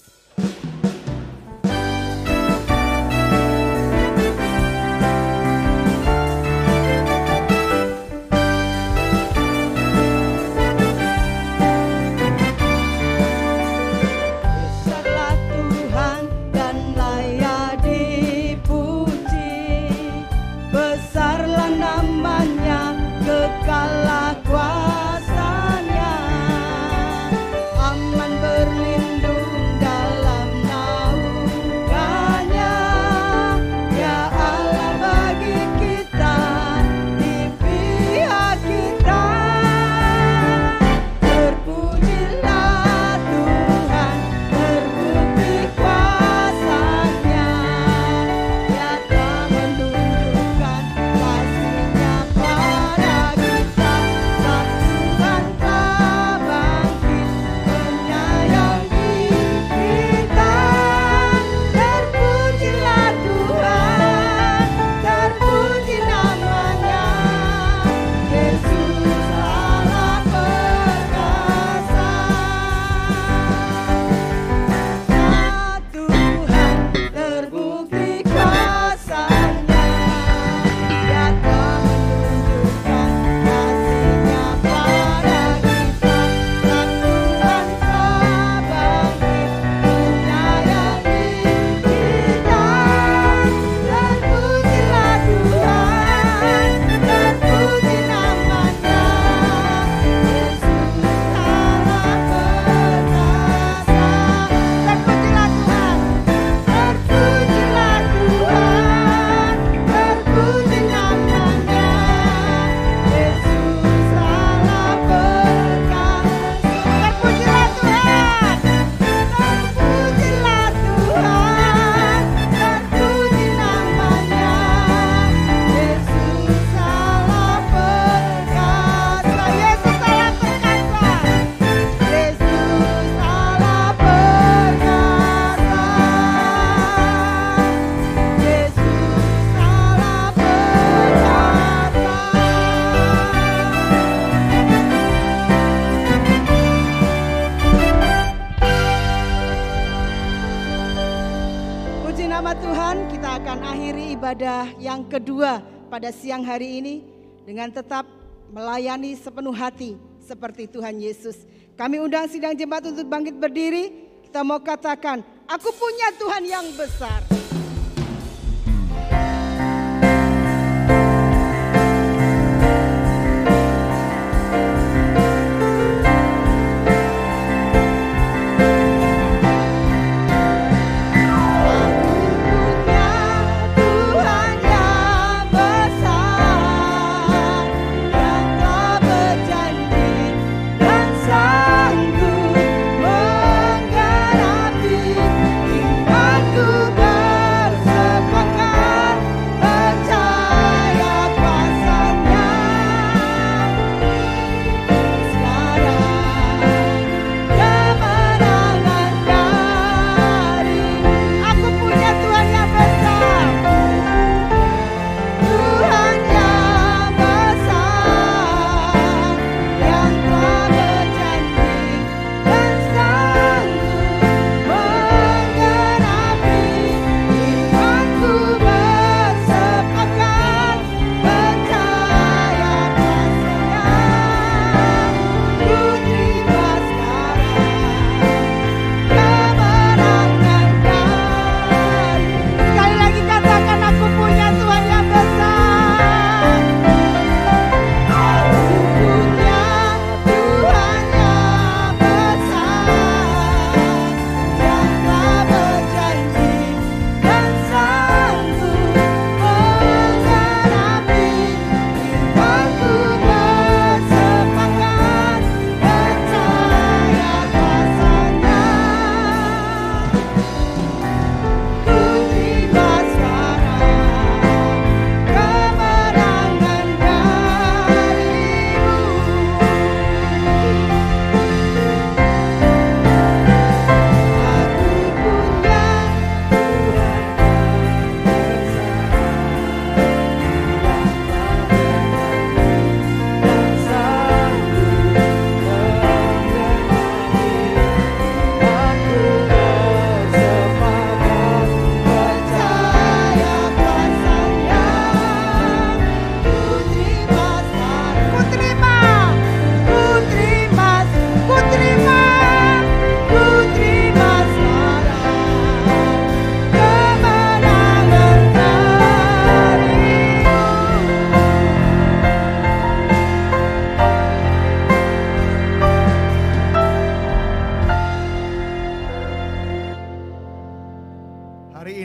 Ibadah yang kedua pada siang hari ini dengan tetap melayani sepenuh hati seperti Tuhan Yesus. Kami undang sidang jemaat untuk bangkit berdiri. Kita mau katakan, aku punya Tuhan yang besar.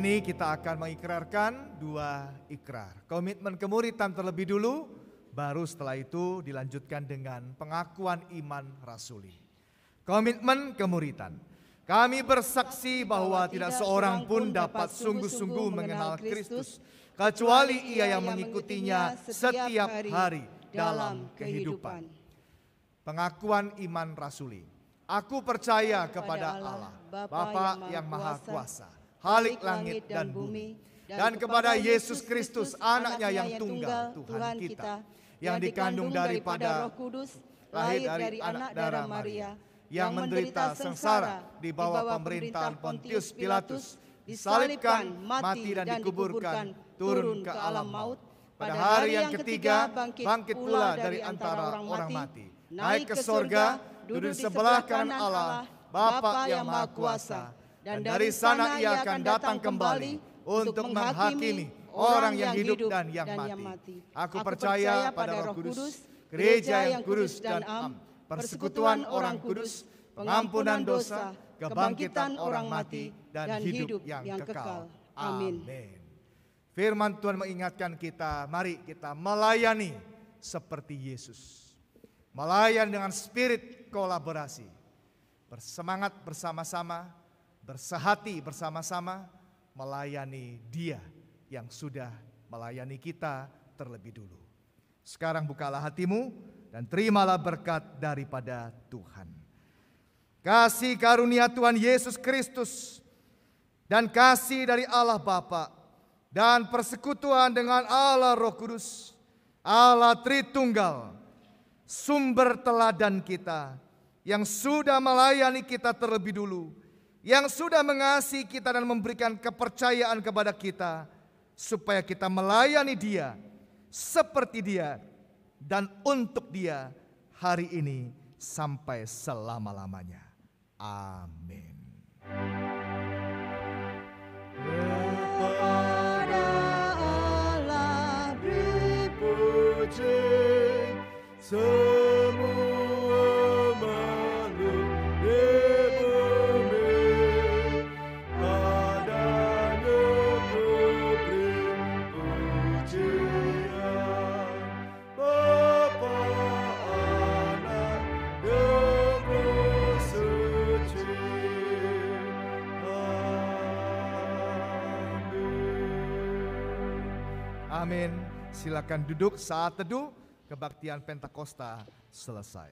ini kita akan mengikrarkan 2 ikrar. Komitmen kemuridan terlebih dulu, baru setelah itu dilanjutkan dengan pengakuan iman rasuli. Komitmen kemuridan. Kami bersaksi bahwa tidak seorang pun dapat sungguh-sungguh mengenal Kristus, kecuali ia yang mengikutinya setiap hari dalam kehidupan. Pengakuan iman rasuli. Aku percaya kepada Allah, Bapa yang Maha Kuasa, Khalik langit dan bumi, dan kepada Yesus Kristus, anaknya yang tunggal, Tuhan kita, yang dikandung daripada Roh Kudus, lahir dari anak darah Maria, yang menderita sengsara di bawah pemerintahan Pontius Pilatus, disalibkan, mati dan dikuburkan, turun ke alam maut. Pada hari yang ketiga bangkit pula dari antara orang mati, naik ke sorga, duduk di sebelah kanan Allah, Bapa yang Maha Kuasa, dan dari sana ia akan datang kembali untuk menghakimi orang yang hidup dan yang mati. Aku percaya pada Roh Kudus, gereja yang kudus dan am, persekutuan orang kudus, pengampunan dosa, kebangkitan orang mati, dan hidup yang kekal. Amin. Firman Tuhan mengingatkan kita, mari kita melayani seperti Yesus. Melayani dengan spirit kolaborasi. Bersemangat bersama-sama, bersehati bersama-sama, melayani Dia yang sudah melayani kita terlebih dulu. Sekarang bukalah hatimu dan terimalah berkat daripada Tuhan. Kasih karunia Tuhan Yesus Kristus dan kasih dari Allah Bapa dan persekutuan dengan Allah Roh Kudus, Allah Tritunggal, sumber teladan kita, yang sudah melayani kita terlebih dulu, yang sudah mengasihi kita dan memberikan kepercayaan kepada kita, supaya kita melayani Dia, seperti Dia, dan untuk Dia hari ini sampai selama-lamanya. Amin. Kepada Allah beri puji, semua makhluk di bumi, padanya kuberi pujian. Bapa, Anak, dan Roh Suci. Amin. Silakan duduk. Saat teduh kebaktian Pentakosta selesai.